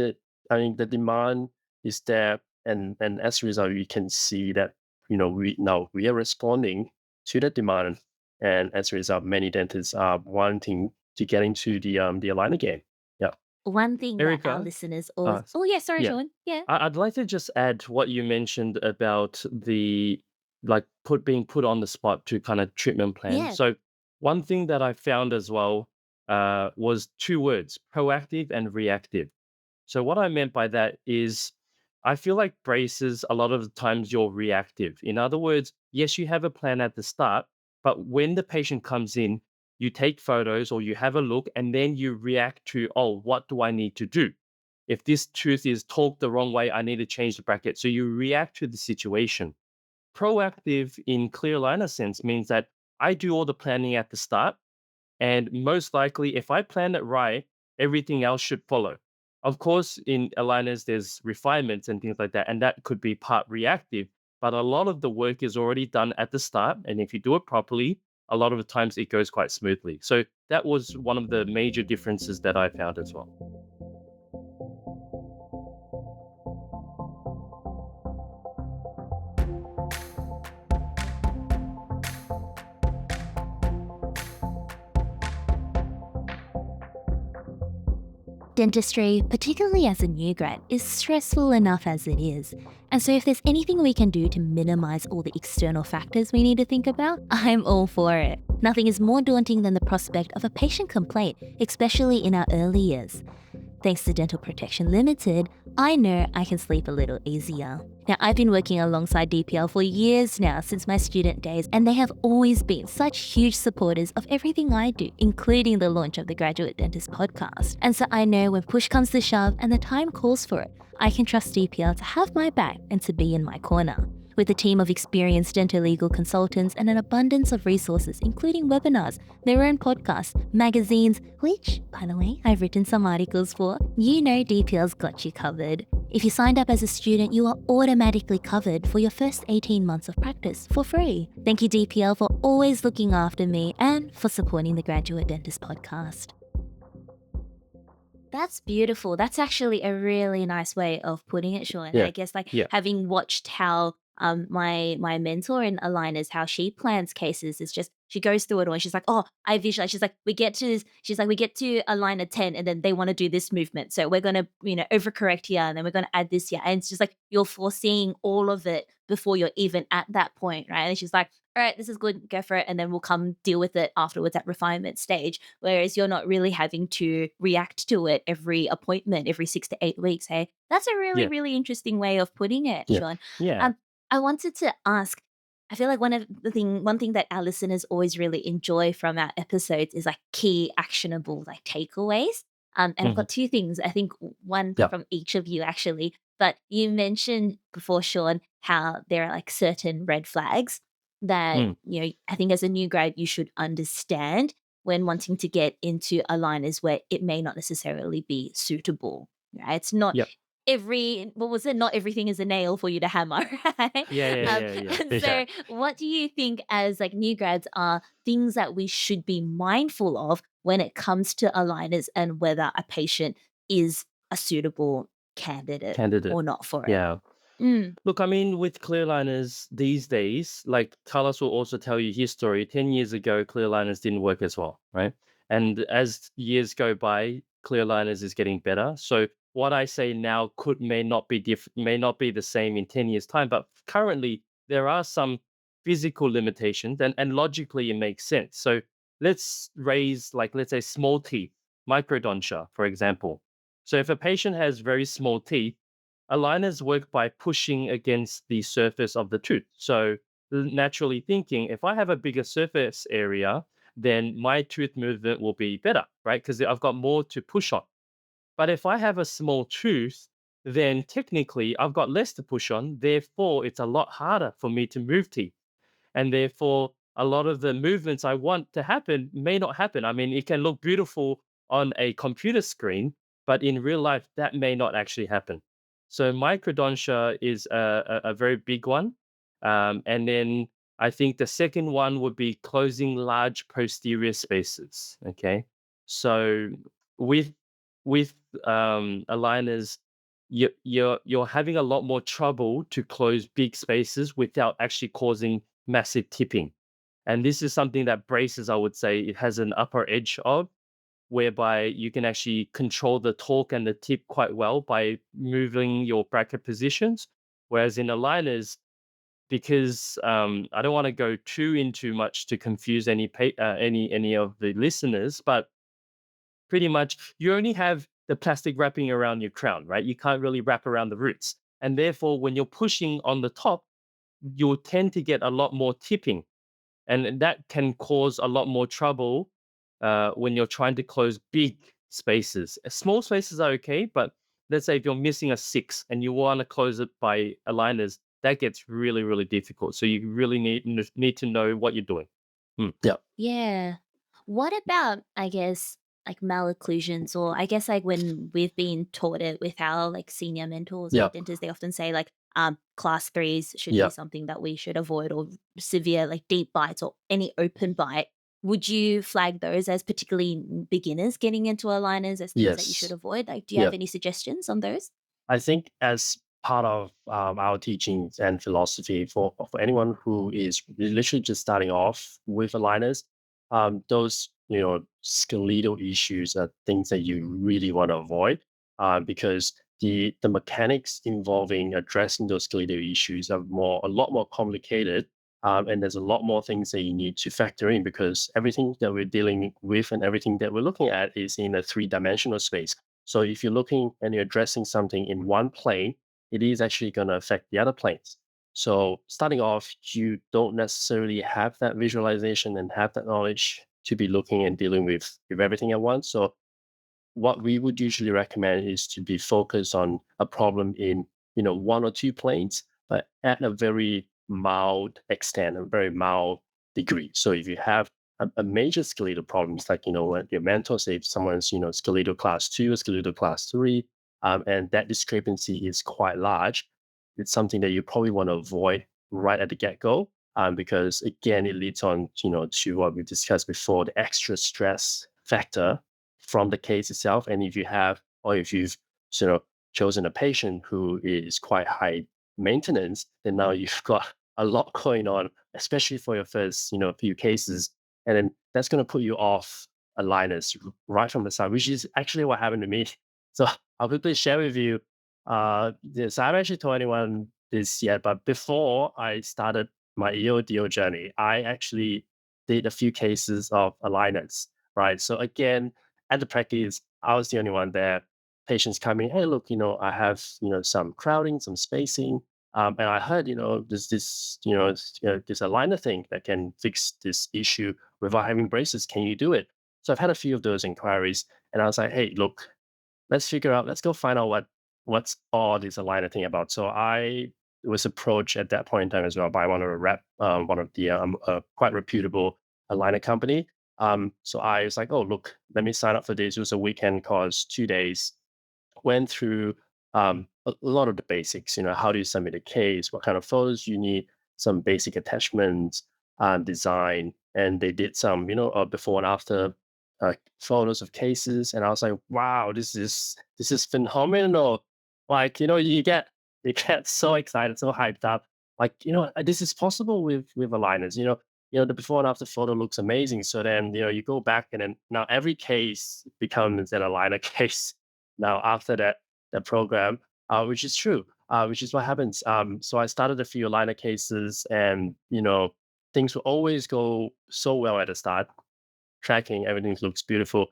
I mean the demand is there, and as a result, you can see that we are responding to the demand, and as a result, many dentists are wanting to get into the aligner game. Yeah. One thing that our Erica, listeners always— uh, oh, yeah, sorry, yeah, Sean. Yeah. I'd like to just add what you mentioned about the like being put on the spot to kind of treatment plan. Yeah. So one thing that I found as well was two words: proactive and reactive. So what I meant by that is I feel like braces, a lot of the times you're reactive. In other words, yes, you have a plan at the start, but when the patient comes in, you take photos or you have a look and then you react to, oh, what do I need to do? If this tooth is torqued the wrong way, I need to change the bracket. So you react to the situation. Proactive in clear aligner sense means that I do all the planning at the start, and most likely, if I plan it right, everything else should follow. Of course, in aligners, there's refinements and things like that, and that could be part reactive. But a lot of the work is already done at the start. And if you do it properly, a lot of the times it goes quite smoothly. So that was one of the major differences that I found as well. Dentistry, particularly as a new grad, is stressful enough as it is. And so if there's anything we can do to minimize all the external factors we need to think about, I'm all for it. Nothing is more daunting than the prospect of a patient complaint, especially in our early years. Thanks to Dental Protection Limited, I know I can sleep a little easier. Now, I've been working alongside DPL for years now, since my student days, and they have always been such huge supporters of everything I do, including the launch of the Graduate Dentist podcast. And so I know when push comes to shove and the time calls for it, I can trust DPL to have my back and to be in my corner. With a team of experienced dental legal consultants and an abundance of resources, including webinars, their own podcasts, magazines, which, by the way, I've written some articles for, you know DPL's got you covered. If you signed up as a student, you are automatically covered for your first 18 months of practice for free. Thank you, DPL, for always looking after me and for supporting the Graduate Dentist podcast. That's beautiful. That's actually a really nice way of putting it, Sean. Yeah. I guess Yeah. having watched how my mentor in aligners, how she plans cases is just she goes through it all and she's like, oh, I visualize. She's like, we get to aligner 10 and then they want to do this movement. So we're gonna, overcorrect here and then we're gonna add this here. And it's just like you're foreseeing all of it before you're even at that point, right? And she's like, all right, this is good, go for it, and then we'll come deal with it afterwards at refinement stage. Whereas you're not really having to react to it every appointment, every 6 to 8 weeks. Hey, that's a really, Yeah. really interesting way of putting it, Yeah. Sean. Yeah. I wanted to ask. I feel like one thing that our listeners always really enjoy from our episodes is like key actionable like takeaways. And I've Mhm. got two things. I think one Yeah. from each of you actually. But you mentioned before, Sean, how there are like certain red flags that Mm. I think as a new grad you should understand when wanting to get into aligners where it may not necessarily be suitable. Right? It's not Yep. what was it? Not everything is a nail for you to hammer, right? Yeah. Yeah. Um, Yeah. Yeah. and so, what do you think as like new grads are things that we should be mindful of when it comes to aligners and whether a patient is a suitable candidate Candidate. or not for it? Yeah. Mm, Look, I mean, with clear liners these days, like Carlos will also tell you his story. 10 years ago, clear liners didn't work as well, right? And as years go by, clear liners is getting better. So what I say now may not be the same in 10 years' time, but currently there are some physical limitations and logically it makes sense. So let's raise like let's say small teeth, microdontia, for example. So if a patient has very small teeth, aligners work by pushing against the surface of the tooth. So, naturally thinking, if I have a bigger surface area, then my tooth movement will be better, right? Because I've got more to push on. But if I have a small tooth, then technically I've got less to push on. Therefore, it's a lot harder for me to move teeth. And therefore, a lot of the movements I want to happen may not happen. I mean, it can look beautiful on a computer screen, but in real life, that may not actually happen. So microdontia is a very big one. And then I think the second one would be closing large posterior spaces. Okay. So with with aligners, you're having a lot more trouble to close big spaces without actually causing massive tipping. And this is something that braces, I would say, it has an upper edge of, whereby you can actually control the torque and the tip quite well by moving your bracket positions. Whereas in aligners, because I don't want to go too into much to confuse any of the listeners, but pretty much you only have the plastic wrapping around your crown, right? You can't really wrap around the roots, and therefore when you're pushing on the top, you'll tend to get a lot more tipping, and that can cause a lot more trouble when you're trying to close big spaces. Small spaces are okay, but let's say if you're missing a six and you want to close it by aligners, that gets really, really difficult. So you really need to know what you're doing. Hmm. Yeah. Yeah. What about, I guess, like malocclusions, or I guess like when we've been taught it with our like senior mentors or Yeah. dentists, they often say like class threes should be Yeah. something that we should avoid, or severe like deep bites or any open bite. Would you flag those as particularly beginners getting into aligners as things that you should Yes. avoid? Like, do you Yeah. have any suggestions on those? I think as part of our teachings and philosophy for anyone who is literally just starting off with aligners, those skeletal issues are things that you really want to avoid, because the mechanics involving addressing those skeletal issues are a lot more complicated, and there's a lot more things that you need to factor in because everything that we're dealing with and everything that we're looking at is in a three-dimensional space. So if you're looking and you're addressing something in one plane, it is actually going to affect the other planes. So starting off, you don't necessarily have that visualization and have that knowledge to be looking and dealing with everything at once. So what we would usually recommend is to be focused on a problem in one or two planes, but at a very mild extent, a very mild degree. So if you have a major skeletal problems, like what your mentor say, if someone's skeletal class 2 or skeletal class 3, and that discrepancy is quite large, it's something that you probably want to avoid right at the get-go, because again it leads on to what we discussed before, the extra stress factor from the case itself. And if you have, or if you've sort of chosen a patient who is quite high maintenance, then now you've got a lot going on, especially for your first, few cases. And then that's going to put you off aligners right from the start, which is actually what happened to me. So I'll quickly share with you this. I haven't actually told anyone this yet, but before I started my EODO journey, I actually did a few cases of aligners, right? So again, at the practice, I was the only one there. Patients come in, hey, look, I have, some crowding, some spacing. And I heard, there's this, this aligner thing that can fix this issue without having braces. Can you do it? So I've had a few of those inquiries, and I was like, hey, look, let's go find out what's all this aligner thing about. So I was approached at that point in time as well by one of the quite reputable aligner company. So I was like, oh look, let me sign up for this. It was a weekend course, 2 days. Went through a lot of the basics. How do you submit a case? What kind of photos you need? Some basic attachments, design, and they did some, before and after photos of cases. And I was like, wow, this is phenomenal. Like, you get so excited, so hyped up. Like, this is possible with aligners. The before and after photo looks amazing. So then, you go back and then now every case becomes an aligner case now after that program, which is true, which is what happens. So I started a few aligner cases, and things will always go so well at the start. Tracking, everything looks beautiful,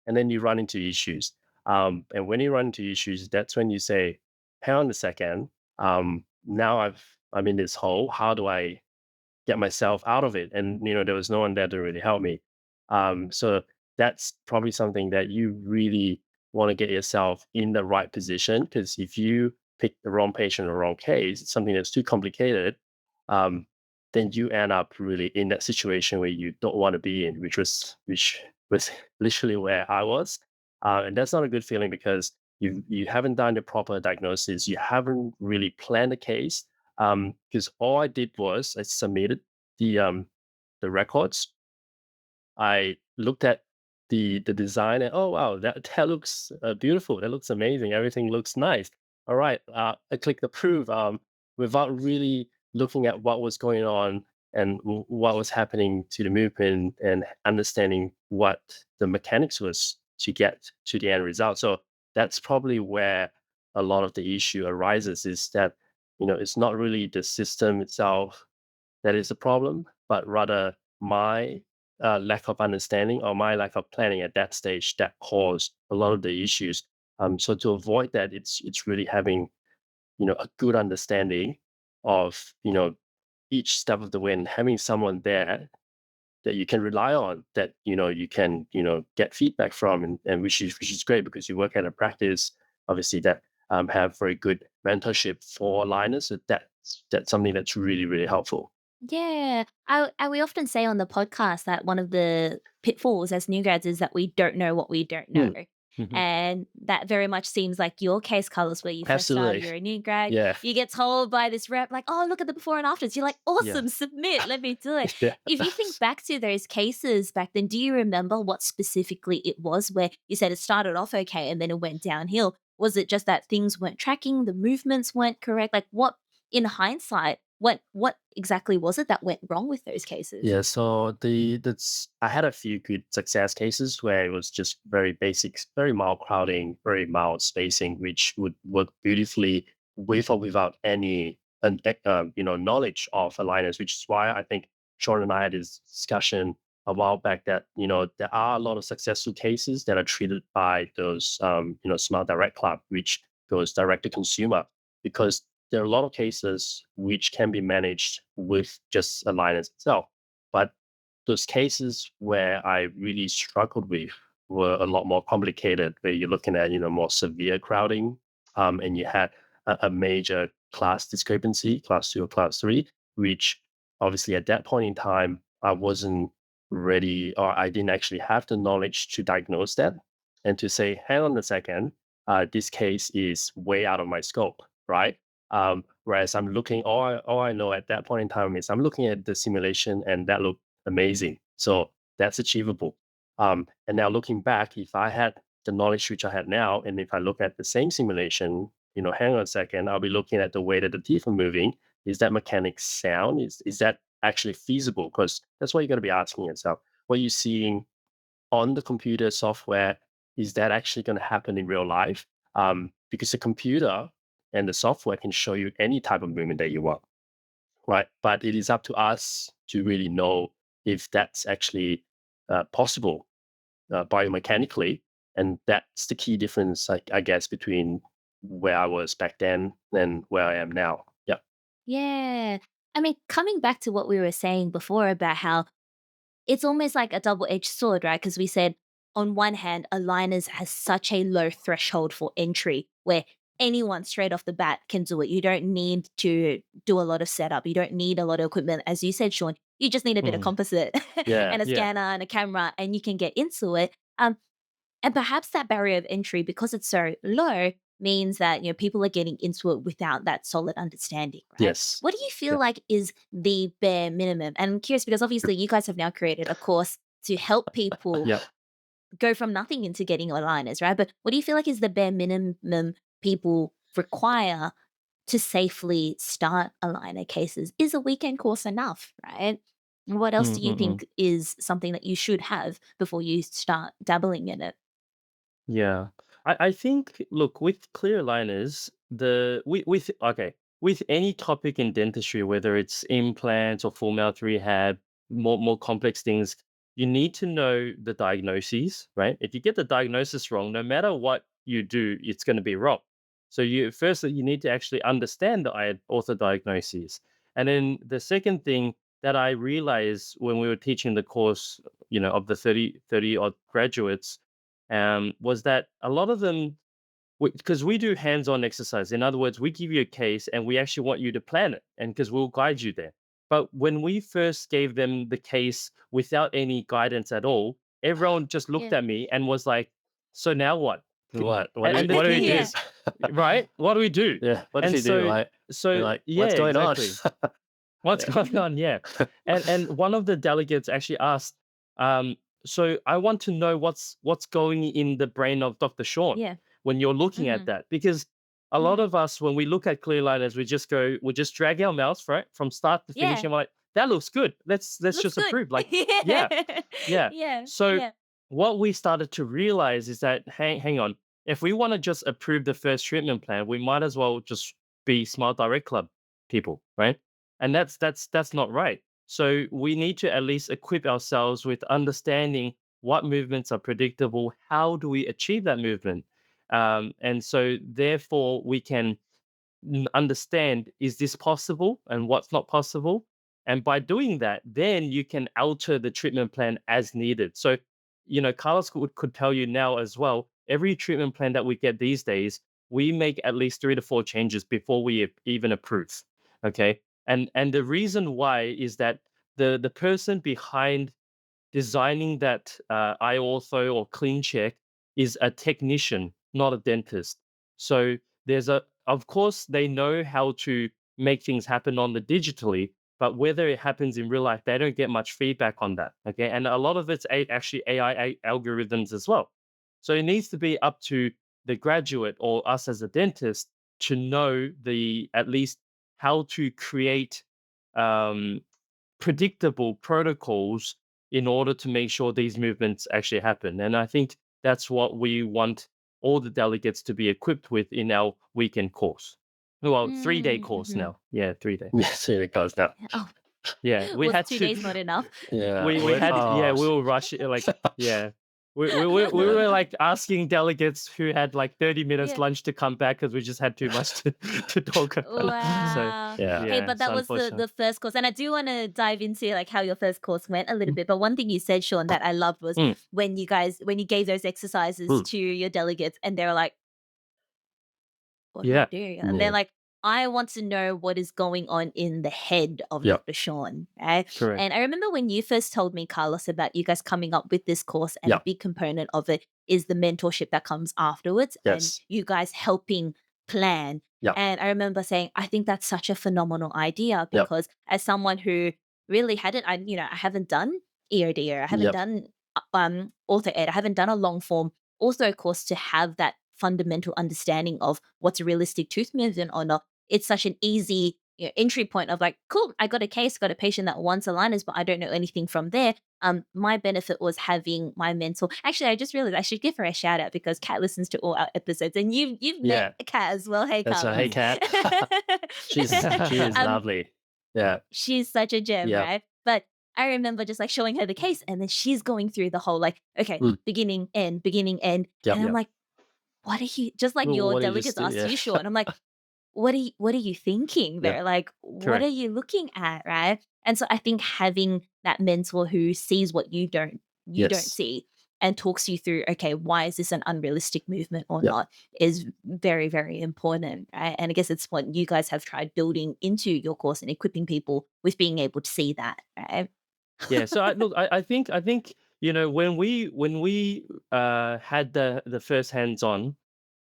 and then you run into issues. And when you run into issues, that's when you say, "Hang on a second. Now I'm in this hole. How do I get myself out of it?" And there was no one there to really help me. So that's probably something that you really want to get yourself in the right position, because if you pick the wrong patient or wrong case, it's something that's too complicated, um, then you end up really in that situation where you don't want to be in, which was literally where I was. And that's not a good feeling because you haven't done the proper diagnosis. You haven't really planned the case. Because all I did was I submitted the records. I looked at the design and, oh wow, that looks beautiful. That looks amazing. Everything looks nice. All right, I clicked approve. Without really looking at what was going on and what was happening to the movement and understanding what the mechanics was to get to the end result. So that's probably where a lot of the issue arises. Is that it's not really the system itself that is a problem, but rather my lack of understanding or my lack of planning at that stage that caused a lot of the issues. So to avoid that, it's really having a good understanding of each step of the way and having someone there that you can rely on, that you can get feedback from, and which is great because you work at a practice obviously that have very good mentorship for aligners. So that's something that's really really helpful. Yeah, we often say on the podcast that one of the pitfalls as new grads is that we don't know what we don't know. Mm. Mhm. And that very much seems like your case, Carlos, where you first started, Absolutely. you're a new grad, Yeah. you get told by this rep, like, oh, look at the before and afters. You're like, Yeah. awesome, submit, let me do it. Yeah. If you think back to those cases back then, do you remember what specifically it was where you said it started off okay and then it went downhill? Was it just that things weren't tracking, the movements weren't correct? Like, what, in hindsight, what exactly was it that went wrong with those cases? Yeah, so that's I had a few good success cases where it was just very basics, very mild crowding, very mild spacing, which would work beautifully with or without any knowledge of aligners, which is why I think Sean and I had this discussion a while back that there are a lot of successful cases that are treated by those Smart Direct Club, which goes direct to consumer, because there are a lot of cases which can be managed with just aligners itself. But those cases where I really struggled with were a lot more complicated, where you're looking at, more severe crowding, and you had a major class discrepancy, class two or class three, which obviously at that point in time, I wasn't ready, or I didn't actually have the knowledge to diagnose that and to say, hang on a second, this case is way out of my scope, right? Whereas all I know at that point in time is I'm looking at the simulation and that looked amazing. So that's achievable. And now looking back, if I had the knowledge which I had now, and if I look at the same simulation, hang on a second, I'll be looking at the way that the teeth are moving. Is that mechanics sound? Is that actually feasible? Because that's what you're going to be asking yourself. What you're seeing on the computer software, is that actually going to happen in real life? Because the computer and the software can show you any type of movement that you want, right? But it is up to us to really know if that's actually possible biomechanically. And that's the key difference, I guess, between where I was back then and where I am now. Yeah. Yeah. I mean, coming back to what we were saying before about how it's almost like a double-edged sword, right? Because we said on one hand, aligners has such a low threshold for entry where anyone straight off the bat can do it. You don't need to do a lot of setup. You don't need a lot of equipment. As you said, Sean, you just need a bit of Mhm. composite Yeah. and a Yeah. scanner and a camera, and you can get into it. And perhaps that barrier of entry, because it's so low, means that people are getting into it without that solid understanding, right? Yes. What do you feel Yeah. like is the bare minimum? And I'm curious because obviously you guys have now created a course to help people Yeah. go from nothing into getting aligners, right? But what do you feel like is the bare minimum people require to safely start aligner cases? Is a weekend course enough, right? What else do you Mm-mm-mm. think is something that you should have before you start dabbling in it? Yeah. I think, look, with clear aligners, with okay, with any topic in dentistry, whether it's implants or full mouth rehab, more complex things, you need to know the diagnoses, right? If you get the diagnosis wrong, no matter what you do, it's going to be wrong. So you need to actually understand the ortho diagnoses. And then the second thing that I realized when we were teaching the course, of the 30 odd graduates, was that a lot of them, because we do hands-on exercise. In other words, we give you a case and we actually want you to plan it, and because we'll guide you there. But when we first gave them the case without any guidance at all, everyone just looked Yeah. at me and was like, So now what? What And do what do you we do? Yeah. use? Right? What do we do? Yeah, what And if you do, right? You're so like, yeah, what's going on? exactly. What's Yeah. going on? Yeah. And one of the delegates actually asked, so I want to know what's going in the brain of Dr. Shaun Yeah. when you're looking at Mhm. that. Because a lot Mhm. of us, when we look at clear liners, we just drag our mouths, right? From start to finish, Yeah. and we're like, that looks good. Let's Looks just good. approve. Like, yeah, Yeah. yeah. Yeah. So Yeah. what we started to realize is that hang on, if we want to just approve the first treatment plan, we might as well just be Smile Direct Club people, right? And that's not right. So we need to at least equip ourselves with understanding what movements are predictable. How do we achieve that movement? And so therefore we can understand, is this possible and what's not possible? And by doing that, then you can alter the treatment plan as needed. So, Carlos could tell you now as well, every treatment plan that we get these days, we make at least 3 to 4 changes before we even approve. Okay. And the reason why is that the person behind designing that iOrtho or clean check is a technician, not a dentist. So of course, they know how to make things happen on the digitally, but whether it happens in real life, they don't get much feedback on that. Okay. And a lot of it's actually AI algorithms as well. So it needs to be up to the graduate or us as a dentist to know at least how to create um, predictable protocols in order to make sure these movements actually happen. And I think that's what we want all the delegates to be equipped with in our weekend course. Well, 3-day course Mhm. now. Yeah, 3-day. Yes, here it goes now. Oh, Yeah, we was had 2 days not enough? Yeah. we had yeah, we were rushing like yeah. We were like asking delegates who had like 30 minutes Yeah. lunch to come back because we just had too much to talk about. So Wow. Yeah. Hey, yeah, but so that was the unfortunately. first course, and I do want to dive into like how your first course went a little bit. But one thing you said, Shaun, that I loved was Mm, when you gave those exercises Mm. to your delegates, and they were like, "What do I yeah. do?" And they're Yeah. like, "I want to know what is going on in the head of Yep. Dr. Shaun." Right? Correct. And I remember when you first told me, Carlos, about you guys coming up with this course, and a Yep. big component of it is the mentorship that comes afterwards, and Yes. you guys helping plan. Yep. And I remember saying, I think that's such a phenomenal idea, Yep. because as someone who really hadn't, I haven't done EOD, or I haven't Yep. done ortho ed, I haven't done a long form ortho course to have that fundamental understanding of what's a realistic tooth movement or not. It's such an easy entry point of like, cool, I got a patient that wants aligners, but I don't know anything from there. My benefit was having my mentor. Actually, I just realized I should give her a shout out, because Kat listens to all our episodes, and you've Yeah. met Kat as well. Hey, That's right. Carlos. Hey, Kat. She is lovely. Yeah. She's such a gem, Yeah. right? But I remember just like showing her the case, and then she's going through the whole like, okay, Mm. beginning, end, beginning, end. Yep. And I'm Yep. like, what are you, just like Well, your what do you just delegates do? asked Yeah. you, Shaun? I'm like, what are you thinking Yeah. there? Like, what are Correct. you looking at, right? And so I think having that mentor who sees what you don't Yes. see, and talks you through, okay, why is this an unrealistic movement or Yep. not, is very, very important, right? And I guess it's what you guys have tried building into your course and equipping people with being able to see that, right? Yeah. So I think when we had the first hands on,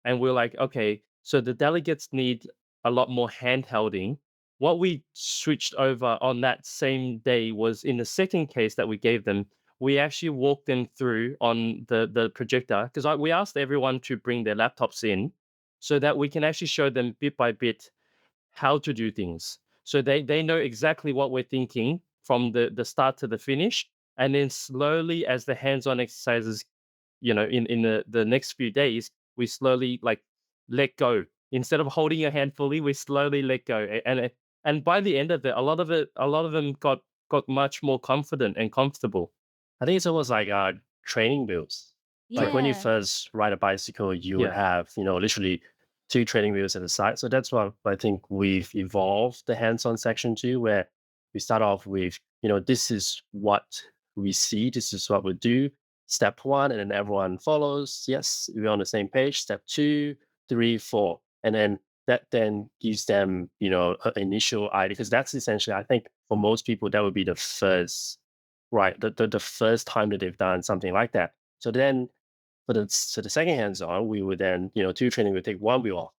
and we're like, okay, so the delegates need a lot more handholding. What we switched over on that same day was, in the second case that we gave them, we actually walked them through on the projector, because we asked everyone to bring their laptops in so that we can actually show them bit by bit how to do things. So they know exactly what we're thinking from the start to the finish. And then slowly, as the hands-on exercises, in the next few days, we slowly like let go. Instead of holding your hand fully, we slowly let go. And by the end of it, a lot of them got much more confident and comfortable. I think it's almost like training wheels. Like when you Yeah. first ride a bicycle, you would Yeah. have, literally 2 training wheels at the side. So that's what I think we've evolved the hands-on section to, where we start off with, this is what we see, this is what we do. Step 1, and then everyone follows. Yes, we're on the same page. Step 2, 3, 4. And then that then gives them, an initial idea, because that's essentially, I think for most people, that would be the first, right, the first time that they've done something like that. So then So the second hands-on, we would then, two training would take one wheel off,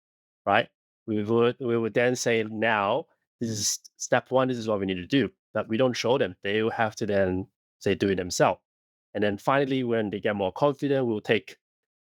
right? We would then say, now this is step one, this is what we need to do. But we don't show them. They will have to then say do it themselves. And then finally, when they get more confident, we'll take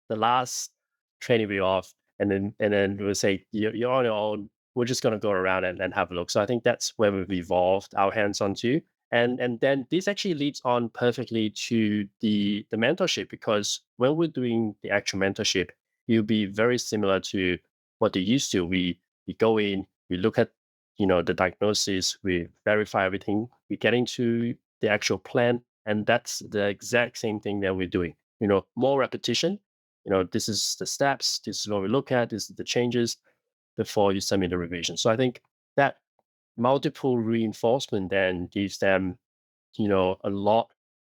the last training wheel off, and then we'll say you're on your own. We're just gonna go around and have a look. So I think that's where we've evolved our hands-on to. And then this actually leads on perfectly to the mentorship, because when we're doing the actual mentorship, it'll be very similar to what they used to. We go in, we look at the diagnosis, we verify everything, we get into the actual plan, and that's the exact same thing that we're doing. More repetition. This is the steps, this is what we look at, this is the changes before you submit the revision. So I think that multiple reinforcement then gives them, a lot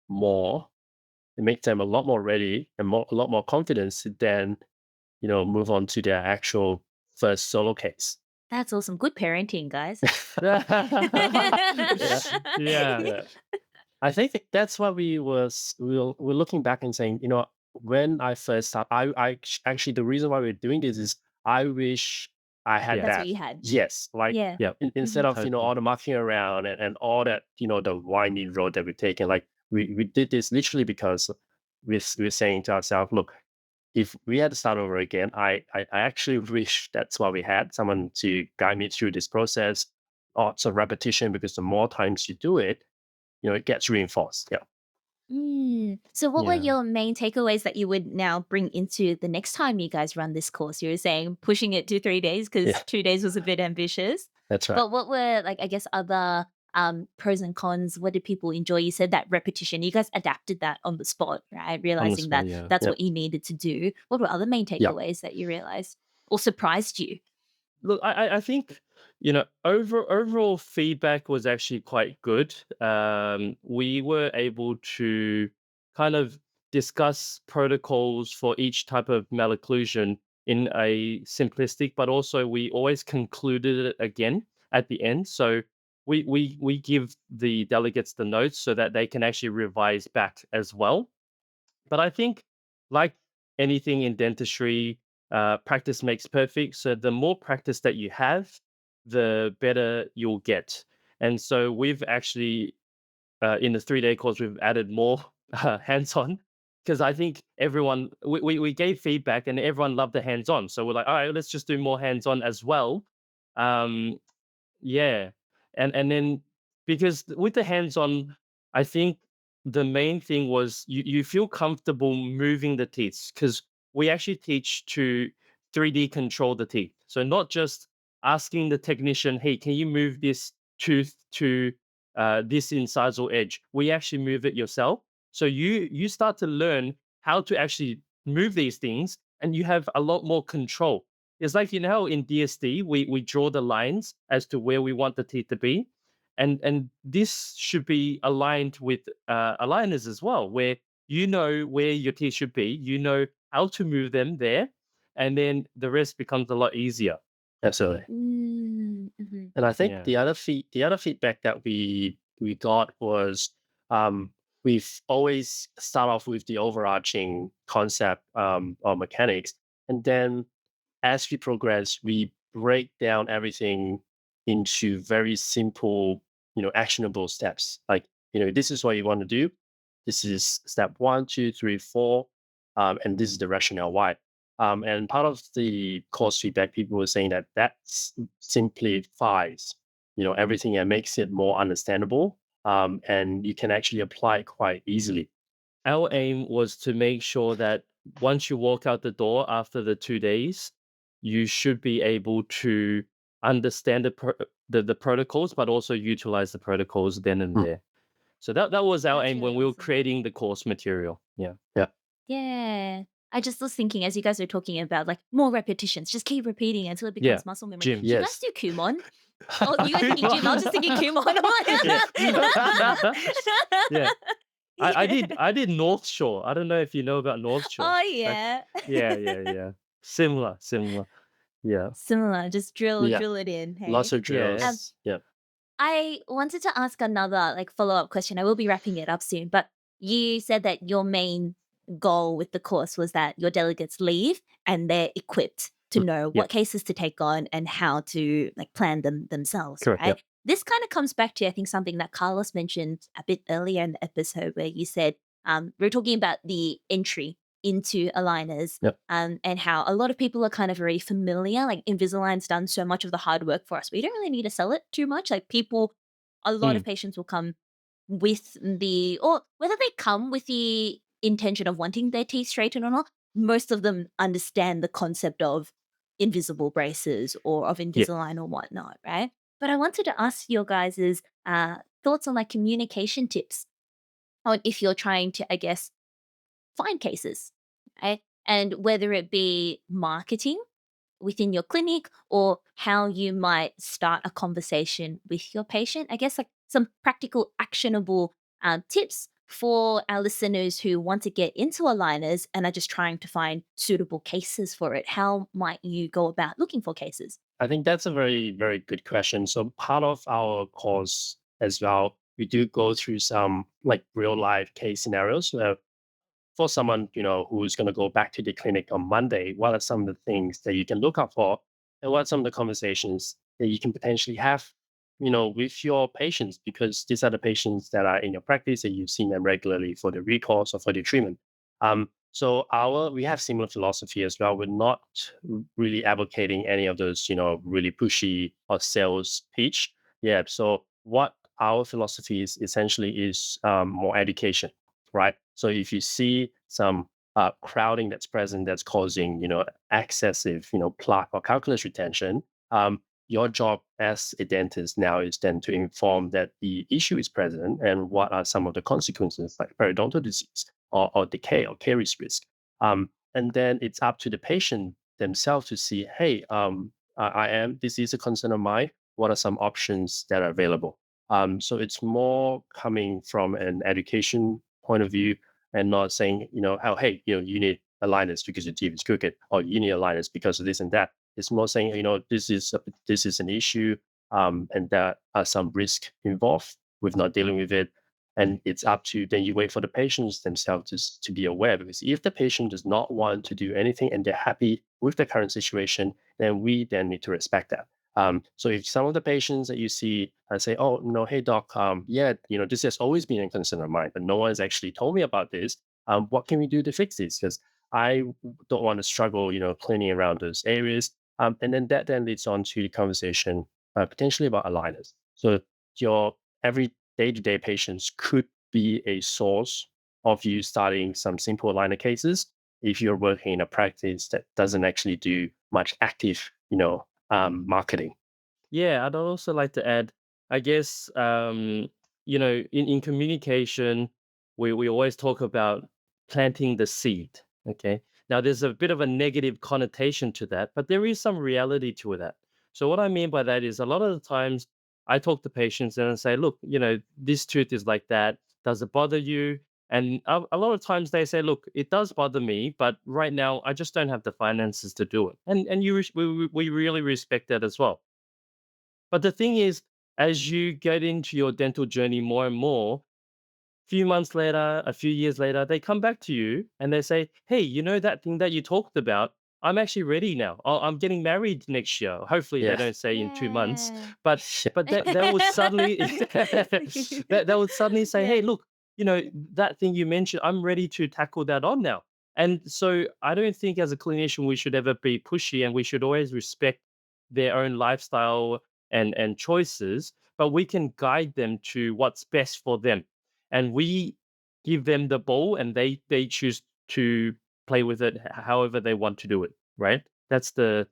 more. It makes them a lot more ready and a lot more confidence to then, move on to their actual first solo case. That's awesome. Good parenting, guys. Yeah. Yeah. Yeah. I think that's what we're looking back and saying, when I first started, actually, the reason why we're doing this is I wish I had Yeah. That's that. what you had. Yes, like Yeah. Yeah. instead of Totally. all the marking around and all that, the winding road that we've taken. Like we did this literally because we're saying to ourselves, look, if we had to start over again, I actually wish that's what we had, someone to guide me through this process. Lots of repetition, because the more times you do it, it gets reinforced. Yeah. So what were Yeah. your main takeaways that you would now bring into the next time you guys run this course? You were saying pushing it to 3 days because Yeah. 2 days was a bit ambitious. That's right. But what were, like, I guess, other pros and cons? What did people enjoy? You said that repetition. You guys adapted that on the spot, right? On the Realizing spot, that yeah. that's Yep. what you needed to do. What were other main Yeah. takeaways that you realized or surprised you? Look, I think overall feedback was actually quite good. We were able to kind of discuss protocols for each type of malocclusion in a simplistic, but also we always concluded it again at the end. So we give the delegates the notes so that they can actually revise back as well. But I think, like anything in dentistry, practice makes perfect. So the more practice that you have, the better you'll get. And so we've actually, in the 3 day course, we've added more hands on, because I think we gave feedback and everyone loved the hands on. So we're like, all right, let's just do more hands on as well. Um, yeah. And then, because with the hands-on, I think the main thing was you feel comfortable moving the teeth, because we actually teach to 3D control the teeth. So not just asking the technician, hey, can you move this tooth to this incisal edge? We actually move it yourself. So you start to learn how to actually move these things, and you have a lot more control. It's like, how in DSD we draw the lines as to where we want the teeth to be, and this should be aligned with aligners as well, where you know where your teeth should be, you know how to move them there, and then the rest becomes a lot easier. Absolutely. Mm-hmm. And I think Yeah. the other feedback that we got was, we've always start off with the overarching concept, or mechanics, and then as we progress, we break down everything into very simple, actionable steps. Like, this is what you want to do. This is step one, two, three, four, and this is the rationale why. And part of the course feedback, people were saying that simplifies, everything, and makes it more understandable. And you can actually apply it quite easily. Our aim was to make sure that once you walk out the door after the 2 days, you should be able to understand the protocols, but also utilize the protocols then and Mm. there. So that was our That's aim really when we were awesome. creating the course material. Yeah. Yeah. Yeah. I just was thinking as you guys were talking about like more repetitions, just keep repeating it until it Yeah. becomes muscle memory. Gym. Do you guys Yes. do Kumon? Oh, you guys thinking gym? I was just thinking Kumon. Yeah. I Yeah. did North Shore. I don't know if you know about North Shore. Oh Like, yeah. yeah. Similar. Yeah. Similar. Just Yeah. drill it in. Lots Hey. of Yeah. drills. Yeah. I wanted to ask another like follow-up question. I will be wrapping it up soon, but you said that your main goal with the course was that your delegates leave and they're equipped to know Yeah, what cases to take on and how to like plan them themselves, correct. Yeah. right? This kind of comes back to, I think, something that Carlos mentioned a bit earlier in the episode where you said we are talking about the entry into aligners, Yep. and how a lot of people are kind of very familiar. Like Invisalign's done so much of the hard work for us. We don't really need to sell it too much. Like a lot of Mm, patients will come with or whether they come with the intention of wanting their teeth straightened or not, most of them understand the concept of invisible braces or of yeah. Invisalign or whatnot, right? But I wanted to ask your guys' thoughts on like communication tips on if you're trying to, I guess, find cases, right? And whether it be marketing within your clinic or how you might start a conversation with your patient. I guess like some practical, actionable tips for our listeners who want to get into aligners and are just trying to find suitable cases for it. How might you go about looking for cases? I think that's a very, very good question. So part of our course as well, we do go through some like real life case scenarios where for someone, who's going to go back to the clinic on Monday, what are some of the things that you can look out for? And what are some of the conversations that you can potentially have, with your patients? Because these are the patients that are in your practice and you've seen them regularly for the recourse or for the treatment. So we have similar philosophy as well. We're not really advocating any of those, really pushy or sales pitch. Yeah. So what our philosophy is essentially is more education, right? So if you see some crowding that's present that's causing, excessive, plaque or calculus retention, your job as a dentist now is then to inform that the issue is present and what are some of the consequences like periodontal disease or decay or caries risk. And then it's up to the patient themselves to see, hey, this is a concern of mine. What are some options that are available? So it's more coming from an education point of view and not saying, oh, hey, you need aligners because your teeth is crooked, or you need aligners because of this and that. It's more saying, this is an issue, and there are some risk involved with not dealing with it. And it's up to then you wait for the patients themselves to be aware, because if the patient does not want to do anything and they're happy with the current situation, then we then need to respect that. So if some of the patients that you see say, "Oh, no, hey doc, yeah, this has always been a concern of mine, but no one has actually told me about this. What can we do to fix this? Because I don't want to struggle, cleaning around those areas." And then that then leads on to the conversation potentially about aligners. So your every day-to-day patients could be a source of you starting some simple aligner cases if you're working in a practice that doesn't actually do much active, marketing. Yeah, I'd also like to add, I guess, in communication, we always talk about planting the seed. Okay. Now, there's a bit of a negative connotation to that, but there is some reality to that. So, what I mean by that is a lot of the times I talk to patients and I say, look, this tooth is like that. Does it bother you? And a lot of times they say, look, it does bother me, but right now I just don't have the finances to do it. And we really respect that as well. But the thing is, as you get into your dental journey more and more, few months later, a few years later, they come back to you and they say, "Hey, you know that thing that you talked about? I'm actually ready now. I'm getting married next year." Hopefully, they Yeah. don't say in 2 months, Yeah. but they will suddenly they would suddenly say, "Hey, Yeah. look, that thing you mentioned, I'm ready to tackle that on now." And so, I don't think as a clinician we should ever be pushy, and we should always respect their own lifestyle and choices, but we can guide them to what's best for them, and we give them the ball and they choose to play with it however they want to do it, right? That's the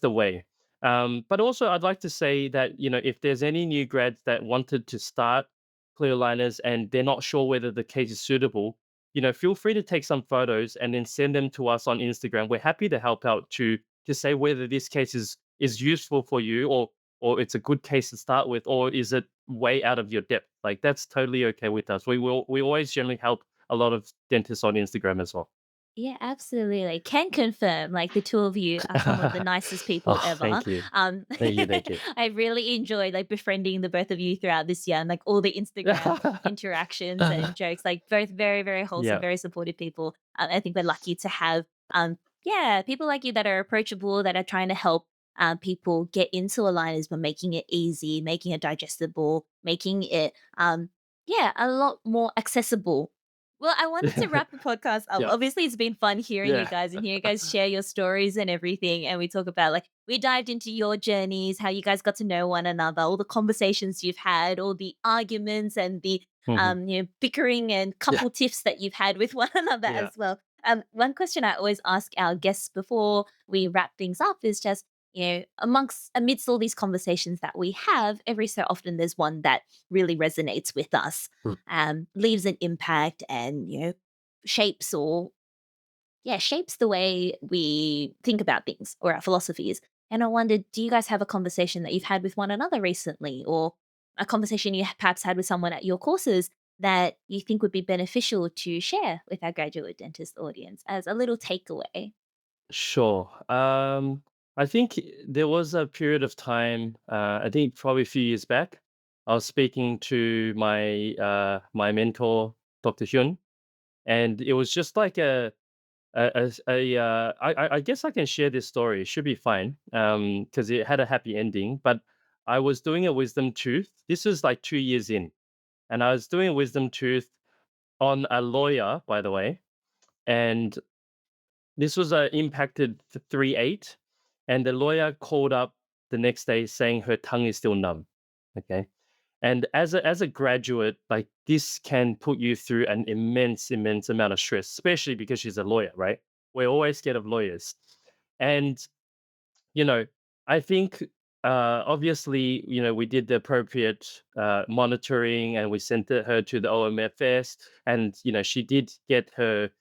way. But also I'd like to say that, if there's any new grads that wanted to start clear liners and they're not sure whether the case is suitable, feel free to take some photos and then send them to us on Instagram. We're happy to help out to say whether this case is useful for you, or it's a good case to start with, or is it way out of your depth? Like, that's totally okay with us. We always generally help a lot of dentists on Instagram as well. Yeah, absolutely. Can confirm, like the two of you are some of the nicest people Oh, ever. thank you. Um, Thank you, thank you. I really enjoyed like befriending the both of you throughout this year and like all the Instagram interactions and jokes. Like both very, very wholesome, Yeah. very supportive people. I think we're lucky to have, yeah, people like you that are approachable, that are trying to help people get into aligners, but making it easy, making it digestible, making it, yeah, a lot more accessible. Well, I wanted to wrap the podcast up. Yeah. Obviously, it's been fun hearing you Yeah. guys and hear you guys share your stories and everything. And we talk about like we dived into your journeys, how you guys got to know one another, all the conversations you've had, all the arguments and the Mhm. bickering and Yeah. couple tiffs that you've had with one another Yeah. as well. One question I always ask our guests before we wrap things up is just, amidst all these conversations that we have, every so often there's one that really resonates with us, Mm. leaves an impact and shapes or shapes the way we think about things or our philosophies. And I wondered, do you guys have a conversation that you've had with one another recently, or a conversation you perhaps had with someone at your courses that you think would be beneficial to share with our graduate dentist audience as a little takeaway? Sure. I think there was a period of time, I think probably a few years back, I was speaking to my mentor, Dr. Hyun, and it was just like I guess I can share this story. It should be fine, because it had a happy ending. But I was doing a wisdom tooth. This was like 2 years in, and I was doing a wisdom tooth on a lawyer, by the way, and this was impacted 3/8, and the lawyer called up the next day saying her tongue is still numb. Okay. And as a graduate, like this can put you through an immense amount of stress, especially because she's a lawyer, right? We're always scared of lawyers. And you know, I think obviously, we did the appropriate monitoring and we sent her to the OMFS, and she did get her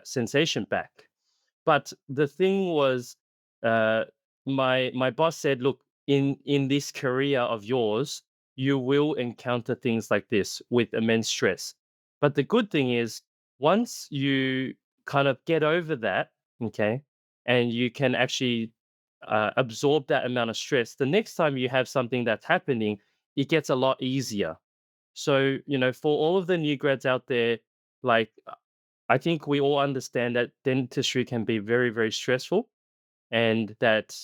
sensation back. But the thing was, uh, my boss said, "Look, in this career of yours, you will encounter things like this with immense stress. But the good thing is, once you kind of get over that, okay, and you can actually absorb that amount of stress, the next time you have something that's happening, it gets a lot easier." So, for all of the new grads out there, like I think we all understand that dentistry can be very, very stressful, and that,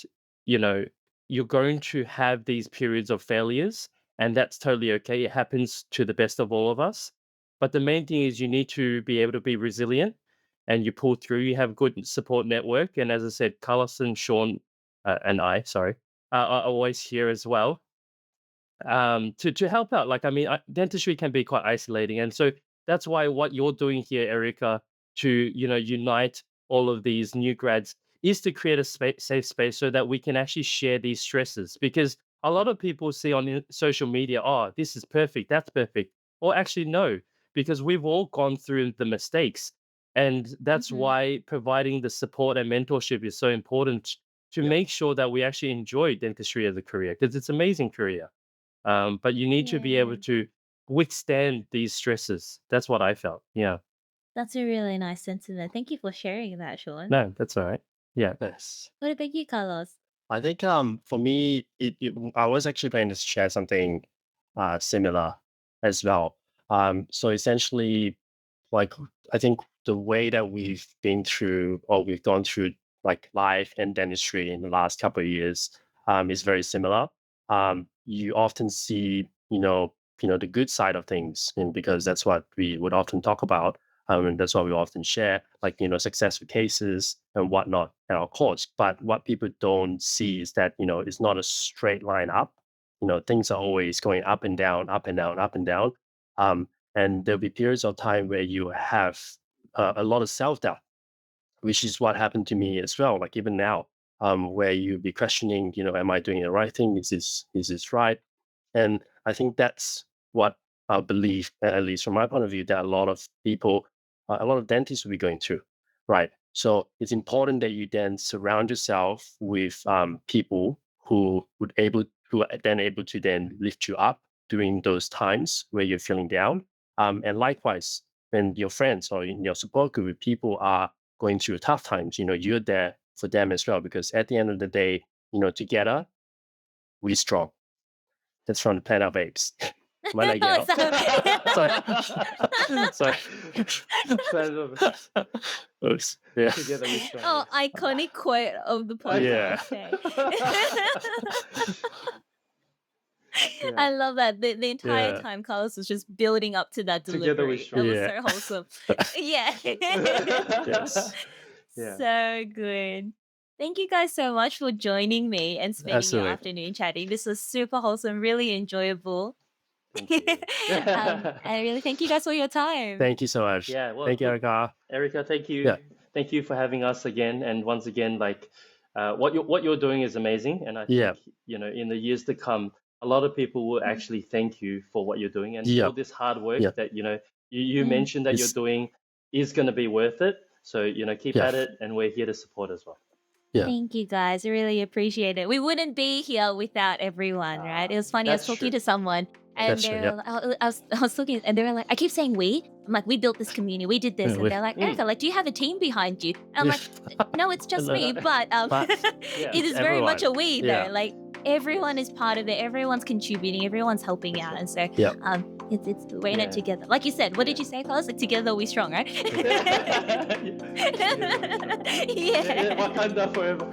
you know, you're going to have these periods of failures, and that's totally okay. It happens to the best of all of us. But the main thing is you need to be able to be resilient and you pull through. You have good support network. And as I said, Carlos and Sean and I, sorry, are always here as well, to help out. Like, I mean, dentistry can be quite isolating, and so that's why what you're doing here, Erica, to unite all of these new grads, is to create a safe space so that we can actually share these stresses. Because a lot of people see on social media, oh, this is perfect, that's perfect, or actually no, because we've all gone through the mistakes, and that's Hmm. why providing the support and mentorship is so important to Yeah. make sure that we actually enjoy dentistry as a career, because it's an amazing career. But you need to be able Yeah, to withstand these stresses. That's what I felt. Yeah. that's a really nice sentiment. Thank you for sharing that, Sean. No, that's all right. Yeah. Yes. What about you, Carlos? I think for me I was actually planning to share something similar as well. So essentially, like, I think the way that we've been through or we've gone through like life and dentistry in the last couple of years is very similar. You often see, the good side of things, and because that's what we would often talk about, and that's what we often share, like, successful cases and whatnot in our course. But what people don't see is that, it's not a straight line up. Things are always going up and down, up and down, up and down. Um, and there'll be periods of time where you have a lot of self-doubt, which is what happened to me as well, like even now, where you'll be questioning, am I doing the right thing, is this right? And I think that's what I believe, at least from my point of view, that a lot of people, a lot of dentists will be going through, right? So it's important that you then surround yourself with people who are then able to then lift you up during those times where you're feeling down. And likewise, when your friends or in your support group, people are going through tough times, you're there for them as well, because at the end of the day, together we strong. That's from the Planet of Apes. Am I like, sorry. Oops. Yeah. Together we strong. Oh, iconic quote of the podcast. I love that. The entire time Carlos was just building up to that Together delivery. we strong. That was so wholesome. Yes. So good. Thank you guys so much for joining me and spending Absolutely. your afternoon chatting. This was super wholesome, really enjoyable. Thank you. And really thank you guys for your time. Thank you so much. Yeah, well, Thank you, Erica. Erica, thank you. Yeah. Thank you for having us again. And once again, like what you're doing is amazing. And I think, in the years to come, a lot of people will actually thank you for what you're doing and all this hard work that, you mentioned that you're doing is going to be worth it. So, keep at it, and we're here to support as well. Yeah. Thank you guys. I really appreciate it. We wouldn't be here without everyone, right? It was funny. I was talking to someone and That's true, I was talking and they were like, I keep saying we. I'm like, we built this community, we did this. And they're like, Erica, like, do you have a team behind you? And I'm like, no, it's just me. But it is very much a we though. Like everyone is part of it, everyone's contributing, everyone's helping out. And so it's we're in it together. Like you said, what did you say, Carlos? Like together we strong, right? Wakanda forever.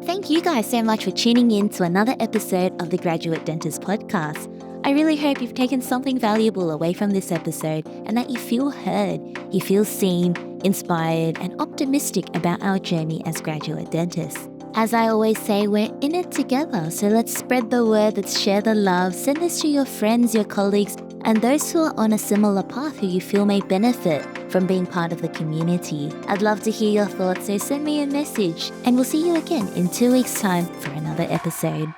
Thank you guys so much for tuning in to another episode of the Graduate Dentist Podcast. I really hope you've taken something valuable away from this episode and that you feel heard, you feel seen, inspired, and optimistic about our journey as graduate dentists. As I always say, we're in it together, so let's spread the word, let's share the love, send this to your friends, your colleagues, and those who are on a similar path who you feel may benefit from being part of the community. I'd love to hear your thoughts, so send me a message, and we'll see you again in 2 weeks' time for another episode.